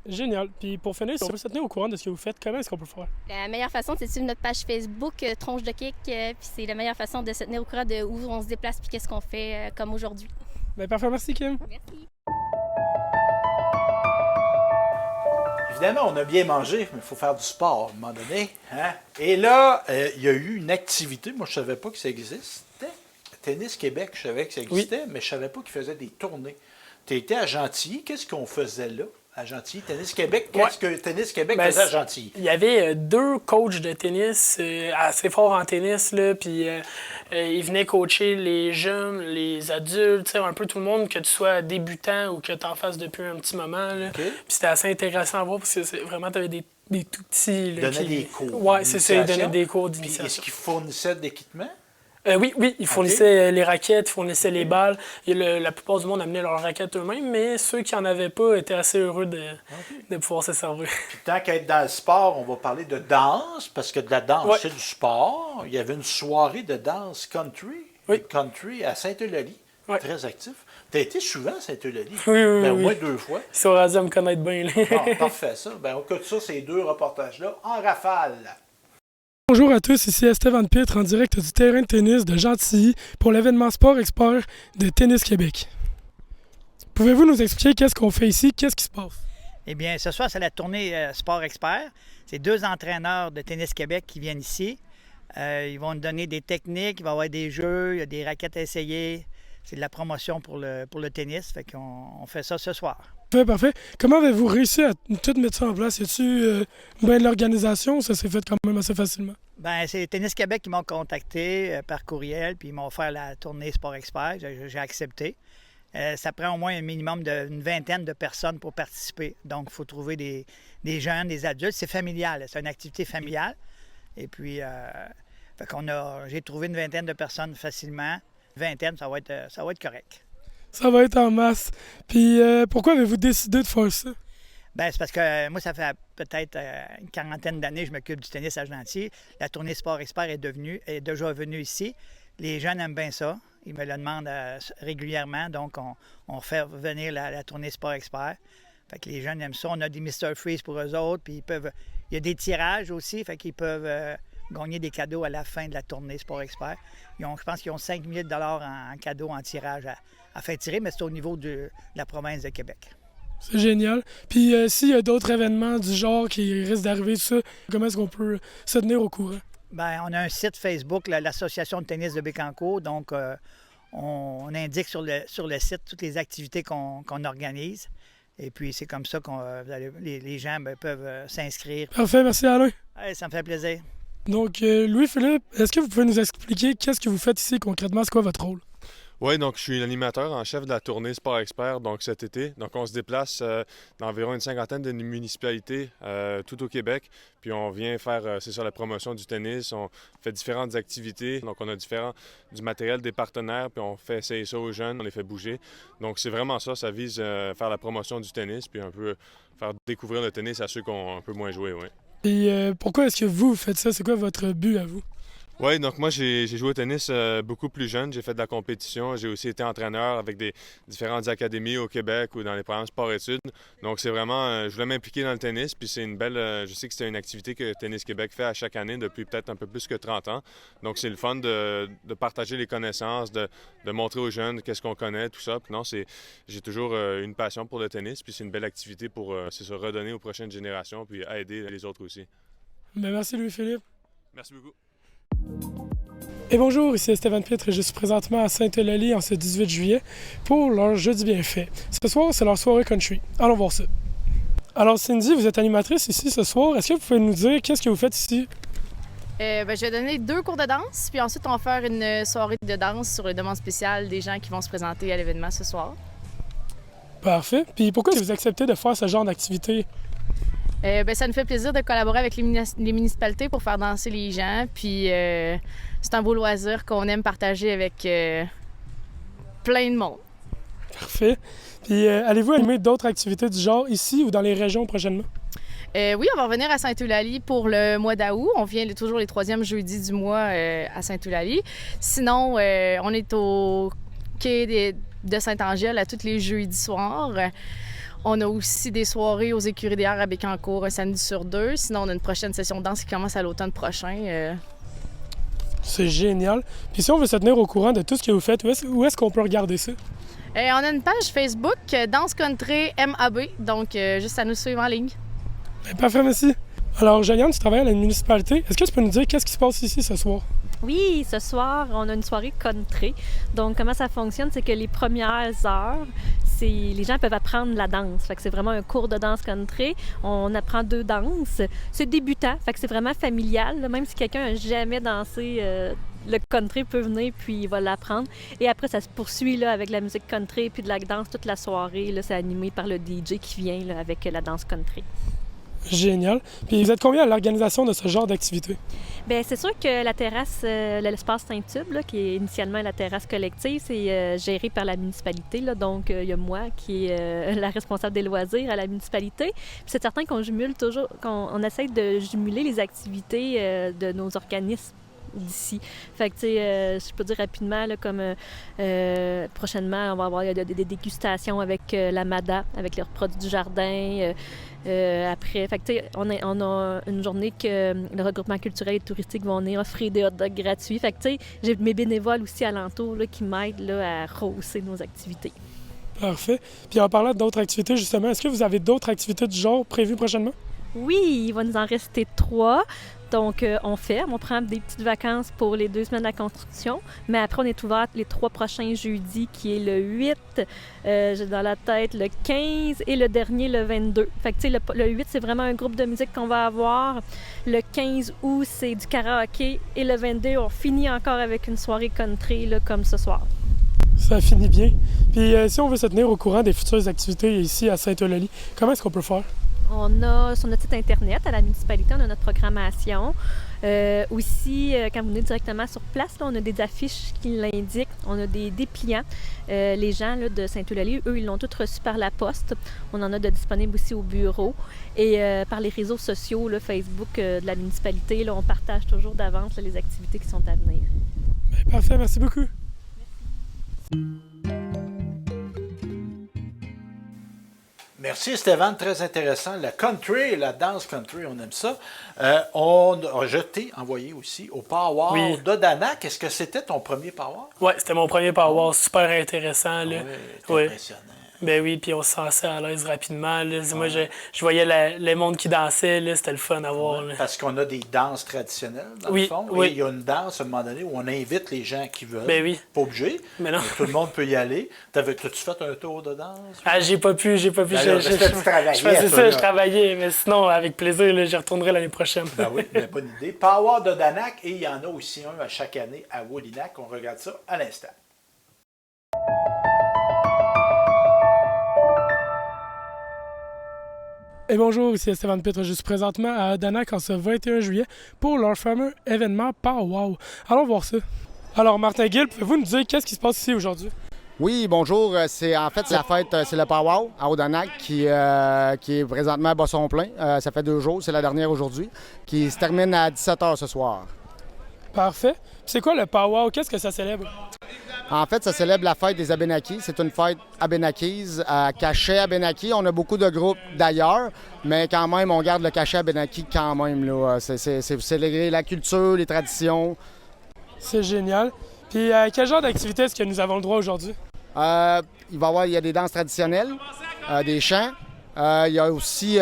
Génial. Puis pour finir, si on veut se tenir au courant de ce que vous faites, comment est-ce qu'on peut le faire? La meilleure façon, c'est de suivre notre page Facebook, Tronche de Cake, puis c'est la meilleure façon de se tenir au courant de où on se déplace puis qu'est-ce qu'on fait comme aujourd'hui. Bien, parfait. Merci, Kim. Merci. Évidemment, on a bien mangé, mais il faut faire du sport à un moment donné. Hein? Et là, il y a eu une activité, moi je ne savais pas que ça existait. Tennis Québec, je savais que ça existait, mais je ne savais pas qu'ils faisaient des tournées. Tu étais à Gentilly, qu'est-ce qu'on faisait là? À Gentilly, Tennis Québec, qu'est-ce que Tennis Québec faisait à Gentilly? Il y avait 2 coachs de tennis assez forts en tennis, là, puis ils venaient coacher les jeunes, les adultes, un peu tout le monde, que tu sois débutant ou que tu en fasses depuis un petit moment. Là. Okay. Puis c'était assez intéressant à voir parce que vraiment, tu avais des tout petits. Ils donnaient des cours. Oui, c'est ça, ils donnaient des cours d'initiation. Est-ce qu'ils fournissaient de l'équipement? Oui, ils fournissaient les raquettes, ils fournissaient les balles. Et la plupart du monde amenait leurs raquettes eux-mêmes, mais ceux qui n'en avaient pas étaient assez heureux de pouvoir se servir. Puis tant qu'à être dans le sport, on va parler de danse, parce que de la danse, c'est du sport. Il y avait une soirée de danse country à Sainte-Eulalie, très actif. Tu as été souvent à Sainte-Eulalie? Oui. Au moins 2 fois. Ils sont rasés à me connaître bien. Parfait, ça. On écoute ça, ces 2 reportages-là, en rafale. Bonjour à tous, ici Esteban Pitre en direct du terrain de tennis de Gentilly pour l'événement Sport Expert de Tennis Québec. Pouvez-vous nous expliquer qu'est-ce qu'on fait ici, qu'est-ce qui se passe? Eh bien, ce soir, c'est la tournée Sport Expert. C'est 2 entraîneurs de Tennis Québec qui viennent ici. Ils vont nous donner des techniques, il va y avoir des jeux, il y a des raquettes à essayer. C'est de la promotion pour le tennis, fait qu'on fait ça ce soir. Parfait. Comment avez-vous réussi à tout mettre ça en place? Y a-t-il bien de l'organisation ou ça s'est fait quand même assez facilement? Bien, c'est Tennis Québec qui m'ont contacté par courriel, puis ils m'ont offert la tournée Sport Expert. J'ai accepté. Ça prend au moins un minimum d'une vingtaine de personnes pour participer. Donc, il faut trouver des jeunes, des adultes. C'est familial, c'est une activité familiale. Et puis, j'ai trouvé une vingtaine de personnes facilement. Vingtaine, ça va être correct. Ça va être en masse. Puis pourquoi avez-vous décidé de faire ça? Bien, c'est parce que moi, ça fait peut-être une quarantaine d'années que je m'occupe du tennis à Gentilly. La tournée Sport Expert est déjà venue ici. Les jeunes aiment bien ça. Ils me le demandent régulièrement. Donc, on fait venir la tournée Sport Expert. Fait que les jeunes aiment ça. On a des Mr. Freeze pour eux autres. Puis il y a des tirages aussi. Fait qu'ils peuvent gagner des cadeaux à la fin de la tournée Sport Expert. Je pense qu'ils ont 5 000 $ en cadeaux en tirage à faire tirer, mais c'est au niveau de la province de Québec. C'est génial. Puis s'il y a d'autres événements du genre qui risquent d'arriver, tout ça, comment est-ce qu'on peut se tenir au courant? Bien, on a un site Facebook, l'Association de tennis de Bécancour. Donc, on indique sur le site toutes les activités qu'on organise. Et puis, c'est comme ça que les gens peuvent s'inscrire. Parfait, merci Alain. Ouais, ça me fait plaisir. Donc, Louis-Philippe, est-ce que vous pouvez nous expliquer qu'est-ce que vous faites ici concrètement? C'est quoi votre rôle? Oui, donc je suis l'animateur en chef de la tournée Sport Expert donc cet été. Donc on se déplace dans environ une cinquantaine de municipalités tout au Québec. Puis on vient faire, c'est ça, la promotion du tennis. On fait différentes activités. Donc on a du matériel des partenaires, puis on fait essayer ça aux jeunes, on les fait bouger. Donc c'est vraiment ça, ça vise faire la promotion du tennis, puis un peu faire découvrir le tennis à ceux qui ont un peu moins joué, oui. Et pourquoi est-ce que vous faites ça? C'est quoi votre but à vous? Oui, donc moi, j'ai joué au tennis beaucoup plus jeune. J'ai fait de la compétition. J'ai aussi été entraîneur avec des différentes académies au Québec ou dans les programmes sport-études. Donc, c'est vraiment... je voulais m'impliquer dans le tennis. Puis c'est une belle... je sais que c'est une activité que Tennis Québec fait à chaque année depuis peut-être un peu plus que 30 ans. Donc, c'est le fun de partager les connaissances, de montrer aux jeunes qu'est-ce qu'on connaît, tout ça. Puis non, j'ai toujours une passion pour le tennis. Puis c'est une belle activité pour se redonner aux prochaines générations puis aider les autres aussi. Bien, merci Louis-Philippe. Merci beaucoup. Et bonjour, ici Stéphane Pitre et je suis présentement à Sainte-Eulalie en ce 18 juillet pour leur Jeudi Bienfait. Ce soir, c'est leur soirée country. Allons voir ça. Alors Cindy, vous êtes animatrice ici ce soir. Est-ce que vous pouvez nous dire qu'est-ce que vous faites ici? Je vais donner 2 cours de danse, puis ensuite on va faire une soirée de danse sur les demandes spéciales des gens qui vont se présenter à l'événement ce soir. Parfait. Puis pourquoi est-ce que vous acceptez de faire ce genre d'activité? Ça nous fait plaisir de collaborer avec les municipalités pour faire danser les gens. Puis c'est un beau loisir qu'on aime partager avec plein de monde. Parfait. Puis allez-vous animer d'autres activités du genre ici ou dans les régions prochainement? Oui, on va revenir à Sainte-Eulalie pour le mois d'août. On vient toujours les 3e jeudis du mois à Sainte-Eulalie. Sinon, on est au quai de Saint-Angèle à tous les jeudis soirs. On a aussi des soirées aux écuries d'hier à Bécancour un samedi sur 2. Sinon, on a une prochaine session de danse qui commence à l'automne prochain. C'est génial. Puis si on veut se tenir au courant de tout ce que vous faites, où est-ce qu'on peut regarder ça? On a une page Facebook, Danse Country MAB, donc juste à nous suivre en ligne. Bien, parfait, merci. Alors, Joliane, tu travailles à la municipalité. Est-ce que tu peux nous dire qu'est-ce qui se passe ici ce soir? Oui, ce soir, on a une soirée country. Donc, comment ça fonctionne? C'est que les premières heures, les gens peuvent apprendre la danse. Fait que c'est vraiment un cours de danse country. On apprend 2 danses. C'est débutant, fait que c'est vraiment familial. Là. Même si quelqu'un n'a jamais dansé, le country peut venir puis il va l'apprendre. Et après, ça se poursuit là, avec la musique country puis de la danse toute la soirée. Là, c'est animé par le DJ qui vient là, avec la danse country. Génial. Puis vous êtes combien à l'organisation de ce genre d'activité? Bien, c'est sûr que la terrasse, l'espace Saint-Tube, là, qui est initialement la terrasse collective, c'est géré par la municipalité. Là, donc, il y a moi qui est la responsable des loisirs à la municipalité. Puis c'est certain qu'on jumule toujours, qu'on essaie de jumeler les activités de nos organismes d'ici. Fait que, tu sais, je peux dire rapidement, là, comme prochainement, on va avoir des dégustations avec la MADA, avec leurs produits du jardin. Après, fait que, tu sais, on a une journée que le regroupement culturel et touristique vont venir offrir des hot dogs gratuits. Fait que, tu sais, j'ai mes bénévoles aussi alentour là, qui m'aident là, à rehausser nos activités. Parfait. Puis en parlant d'autres activités, justement, est-ce que vous avez d'autres activités du genre prévues prochainement? Oui, il va nous en rester 3. Donc, on ferme, on prend des petites vacances pour les 2 semaines de la construction, mais après, on est ouvert les 3 prochains jeudis, qui est le 8, j'ai dans la tête le 15 et le dernier, le 22. Fait que, tu sais, le 8, c'est vraiment un groupe de musique qu'on va avoir. Le 15 août, c'est du karaoké. Et le 22, on finit encore avec une soirée country, là, comme ce soir. Ça finit bien. Puis, si on veut se tenir au courant des futures activités ici à Sainte-Eulalie, comment est-ce qu'on peut faire? On a sur notre site Internet, à la municipalité, on a notre programmation. Aussi, quand vous venez directement sur place, là, on a des affiches qui l'indiquent. On a des dépliants. Les gens là, de Sainte-Eulalie, eux, ils l'ont tous reçu par la poste. On en a de disponibles aussi au bureau. Et par les réseaux sociaux, là, Facebook de la municipalité, là, on partage toujours d'avance là, les activités qui sont à venir. Bien, parfait, merci beaucoup. Merci. Merci Stéphane, très intéressant. La country, la danse country, on aime ça. On a envoyé aussi au Power d'Odanak. Est-ce que c'était ton premier Power? Oui, c'était mon premier Power, super intéressant. Là. Oui, impressionnant. Ben oui, puis on se sentait à l'aise rapidement. Là. Moi, je voyais le monde qui dansait, là, c'était le fun à voir. Là. Parce qu'on a des danses traditionnelles, dans le fond. Oui. Et il y a une danse, à un moment donné, où on invite les gens qui veulent. Ben oui. Pas obligé. Mais non. Tout le monde peut y aller. T'as-tu fait un tour de danse? Ah, j'ai pas pu. Ben là, je travaillais, mais sinon, avec plaisir, là, j'y retournerai l'année prochaine. Ben oui, bonne idée. Power d'Odanak, et il y en a aussi un à chaque année à Wallinac. On regarde ça à l'instant. Et bonjour, ici Stéphane Pitre. Je suis présentement à Odanak en ce 21 juillet pour leur fameux événement Pow-Wow. Allons voir ça. Alors, Martin Gill, pouvez-vous nous dire qu'est-ce qui se passe ici aujourd'hui? Oui, bonjour. C'est la fête, c'est le Pow-Wow à Odanak qui est présentement à Bosson plein. Ça fait 2 jours, c'est la dernière aujourd'hui, qui se termine à 17h ce soir. Parfait. C'est quoi le Pow-Wow? Qu'est-ce que ça célèbre? En fait, ça célèbre la fête des Abénakis. C'est une fête abénakise à cachet Abénaki. On a beaucoup de groupes d'ailleurs, mais quand même, on garde le cachet Abénaki quand même. Là. C'est célébrer la culture, les traditions. C'est génial. Puis, quel genre d'activité est-ce que nous avons le droit aujourd'hui? Il y a des danses traditionnelles, des chants. Il y a aussi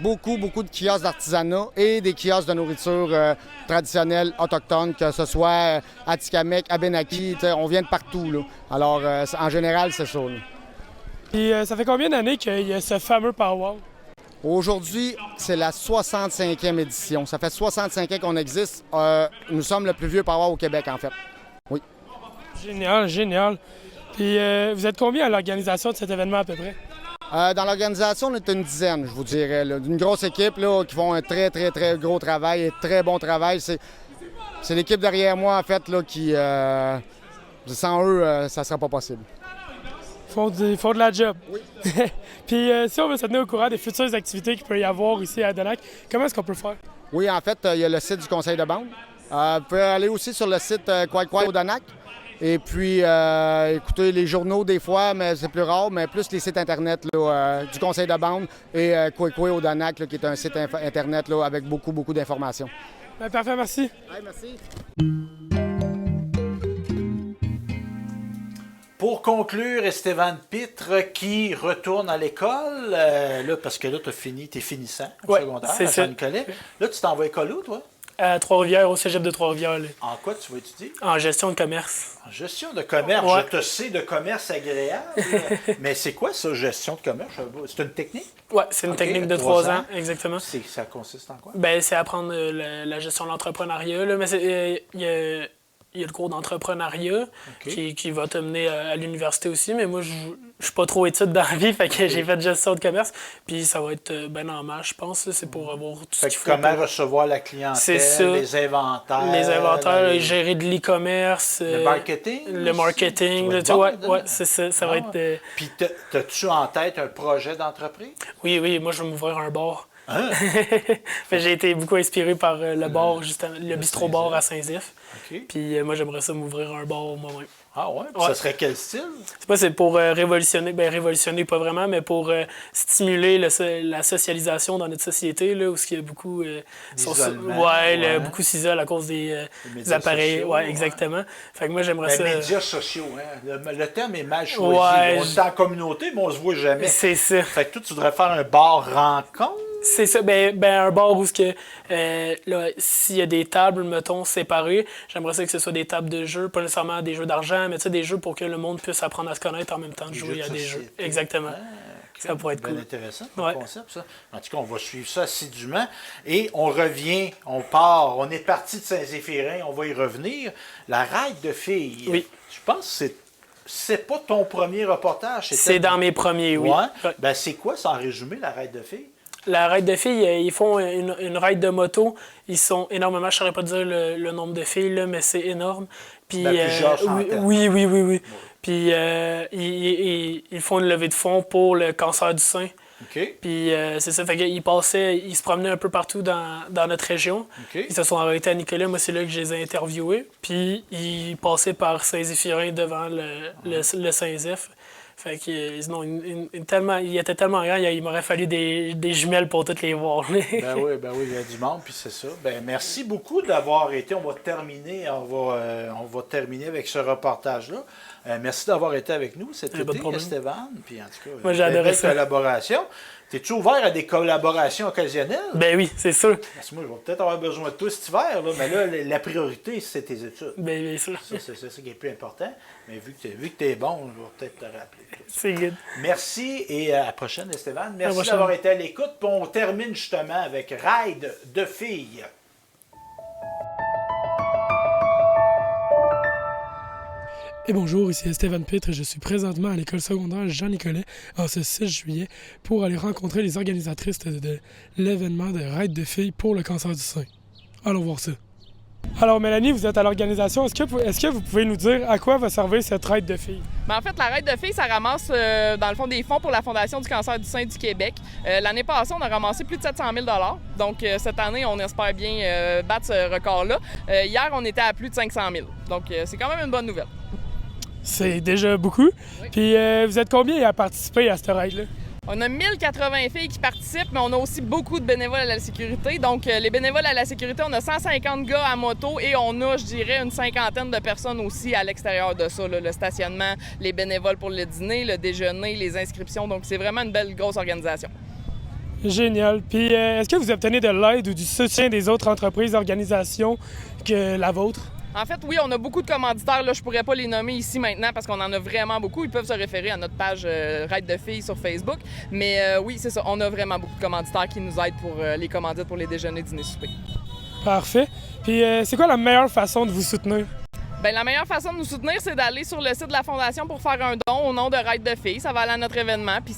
beaucoup de kiosques d'artisanat et des kiosques de nourriture traditionnelle autochtone, que ce soit Atikamekw, Abénaki, on vient de partout. Là. Alors, en général, c'est ça. Là. Puis, ça fait combien d'années qu'il y a ce fameux Pow-Wow? Aujourd'hui, c'est la 65e édition. Ça fait 65 ans qu'on existe. Nous sommes le plus vieux Pow-Wow au Québec, en fait. Oui. Génial, génial. Puis, vous êtes combien à l'organisation de cet événement à peu près? Dans l'organisation, on est une dizaine, je vous dirais. Une grosse équipe là, qui font un très gros travail et très bon travail. C'est l'équipe derrière moi, en fait, là, qui... sans eux, ça ne serait pas possible. Ils font de la job. Oui. Puis, si on veut se tenir au courant des futures activités qu'il peut y avoir ici à Odanak, comment est-ce qu'on peut faire? Oui, en fait, il y a le site du conseil de bande. Vous pouvez aller aussi sur le site Kwai Odanak. Et puis, écoutez, les journaux des fois, mais c'est plus rare, mais plus les sites Internet là, du conseil de bande et Kwai Odanak, là, qui est un site Internet là, avec beaucoup d'informations. Parfait, merci. Hey, merci. Pour conclure, Stéphane Pitre qui retourne à l'école, là, parce que là, t'es finissant au secondaire à Saint-Nicolas. Là, tu t'en vas à l'école où, toi? À Trois-Rivières, au cégep de Trois-Rivières. Là. En quoi tu vas étudier? En gestion de commerce. En gestion de commerce? Ouais. Je te sais de commerce agréable. Mais c'est quoi ça, gestion de commerce? C'est une technique? Oui, c'est une technique de 3 ans, exactement. Ça consiste en quoi? Ben, c'est apprendre la gestion de l'entrepreneuriat. Là, mais il y a le cours d'entrepreneuriat qui va te mener à l'université aussi, mais moi, je suis pas trop étude dans la vie, fait que j'ai fait gestion de commerce, puis ça va être ben en masse, je pense. C'est pour avoir tout ce qu'il faut. Comment recevoir la clientèle, les inventaires. Les inventaires, gérer de l'e-commerce. Le marketing. Le marketing. C'est ça. Ça va être... Puis, as-tu en tête un projet d'entreprise? Oui, moi, je vais m'ouvrir un bar. Hein? J'ai été beaucoup inspiré par le bar, justement, le bistrot-bar à Saint-Zif. Puis moi, j'aimerais ça m'ouvrir un bar moi-même. Ah ouais? Ça serait quel style? C'est pour révolutionner, révolutionner pas vraiment, mais pour stimuler la socialisation dans notre société, là, où il y a beaucoup... beaucoup s'isolent à cause des appareils. Oui, exactement. Fait que moi, j'aimerais ça... Les médias sociaux, hein? Le terme est mal choisi. On est en communauté, mais on se voit jamais. C'est ça. Fait que toi, tu voudrais faire un bar rencontre? C'est ça, un bar où s'il y a des tables, mettons, séparées, j'aimerais ça que ce soit des tables de jeux, pas nécessairement des jeux d'argent, mais des jeux pour que le monde puisse apprendre à se connaître en même temps de jouer à des jeux. Exactement. Ça pourrait être cool. Intéressant, le concept, ça. En tout cas, on va suivre ça assidûment. Et on revient, on part, on est parti de Saint-Zéphirin, on va y revenir. La ride de filles. Oui. Je pense que c'est pas ton premier reportage. C'est dans mes premiers, oui. Ouais. C'est quoi, ça, en résumé, la ride de filles? La ride de filles, ils font une ride de moto. Ils sont énormément, je ne saurais pas dire le nombre de filles, là, mais c'est énorme. Puis, oui. Puis ils font une levée de fonds pour le cancer du sein. Puis c'est ça, fait qu'ils ils se promenaient un peu partout dans notre région. Ils se sont arrêtés à Nicolas, moi c'est là que je les ai interviewés. Puis ils passaient par Saint-Zéphirin devant le Saint-Zéph. Fait que non, il était tellement grand, il m'aurait fallu des jumelles pour toutes les voir. Ben oui, il y a du monde, puis c'est ça. Merci beaucoup d'avoir été. On va terminer avec ce reportage-là. Merci d'avoir été avec nous cet été, Stéphane. Puis en tout cas, moi, j'ai adoré ça. Collaboration. Es-tu ouvert à des collaborations occasionnelles? Ben oui, c'est sûr. Parce que moi, je vais peut-être avoir besoin de toi cet hiver, là, mais là, la priorité, c'est tes études. Ben bien sûr. C'est ça qui est plus important. Mais vu que tu es bon, je vais peut-être te rappeler. C'est good. Merci et à la prochaine, Stéphane. Merci d'avoir été à l'écoute. Puis on termine justement avec Ride de filles. Et bonjour, ici Stéphane Pitre et je suis présentement à l'école secondaire Jean-Nicolet en ce 6 juillet pour aller rencontrer les organisatrices de l'événement de Ride de filles pour le cancer du sein. Allons voir ça. Alors Mélanie, vous êtes à l'organisation. Est-ce que vous pouvez nous dire à quoi va servir cette Ride de filles? En fait, la Ride de filles, ça ramasse dans le fond des fonds pour la Fondation du cancer du sein du Québec. L'année passée, on a ramassé plus de 700 000 $. Donc cette année, on espère bien battre ce record-là. Hier, on était à plus de 500 000 $. Donc c'est quand même une bonne nouvelle. C'est déjà beaucoup. Oui. Puis vous êtes combien à participer à cette ride-là? On a 1080 filles qui participent, mais on a aussi beaucoup de bénévoles à la sécurité. Donc, les bénévoles à la sécurité, on a 150 gars à moto et on a, je dirais, une cinquantaine de personnes aussi à l'extérieur de ça. Là, le stationnement, les bénévoles pour le dîner, le déjeuner, les inscriptions. Donc, c'est vraiment une belle, grosse organisation. Génial. Puis, est-ce que vous obtenez de l'aide ou du soutien des autres entreprises, organisations que la vôtre? En fait, oui, on a beaucoup de commanditaires. Là, je pourrais pas les nommer ici maintenant parce qu'on en a vraiment beaucoup. Ils peuvent se référer à notre page Ride de filles sur Facebook. Mais oui, c'est ça. On a vraiment beaucoup de commanditaires qui nous aident pour les commandites pour les déjeuners, dîners, soupers. Parfait. Puis, c'est quoi la meilleure façon de vous soutenir? Bien, la meilleure façon de nous soutenir, c'est d'aller sur le site de la Fondation pour faire un don au nom de Ride de filles. Ça va aller à notre événement, puis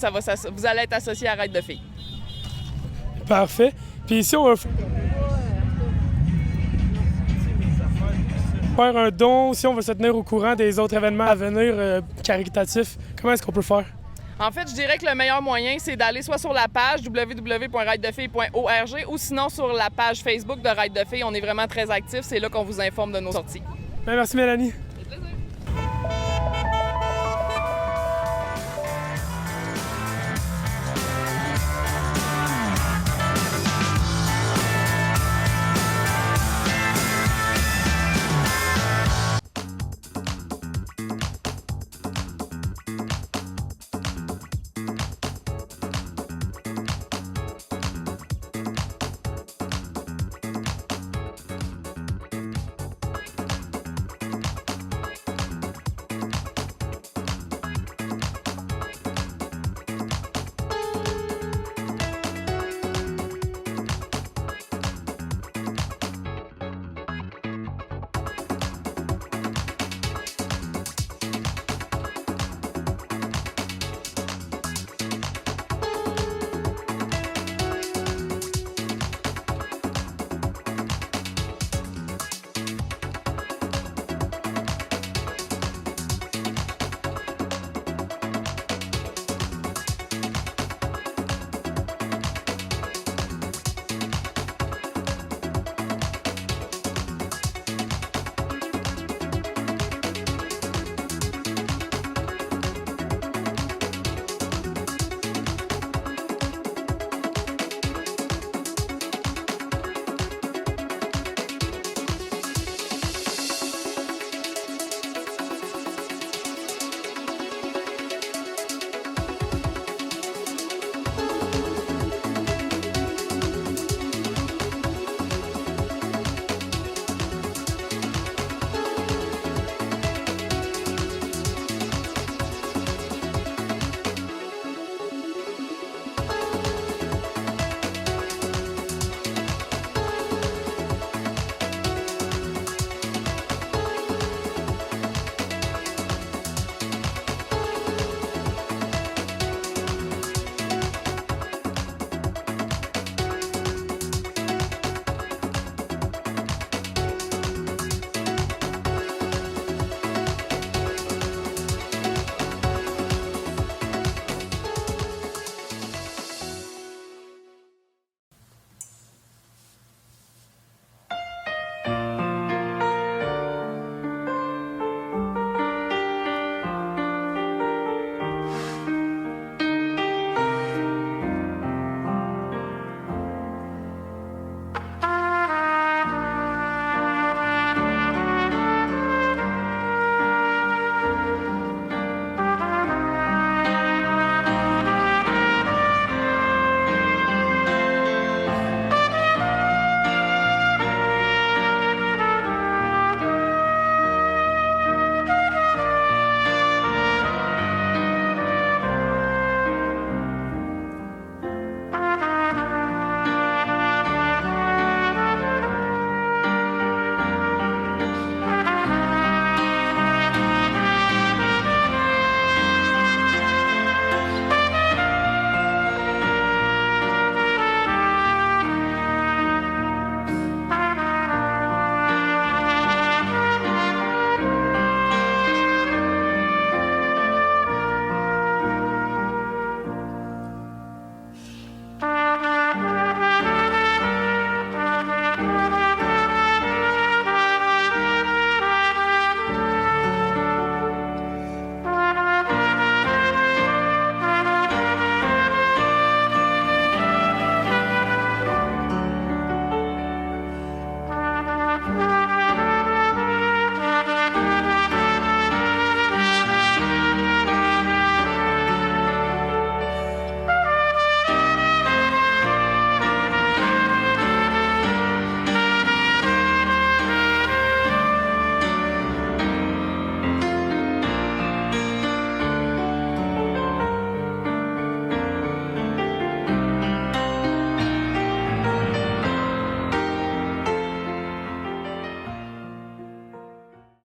vous allez être associé à Ride de filles. Parfait. Puis, si on veut faire un don, si on veut se tenir au courant des autres événements à venir caritatifs, comment est-ce qu'on peut faire? En fait, je dirais que le meilleur moyen, c'est d'aller soit sur la page www.ridedefilles.org ou sinon sur la page Facebook de Ride de filles. On est vraiment très actifs. C'est là qu'on vous informe de nos sorties. Bien, merci Mélanie.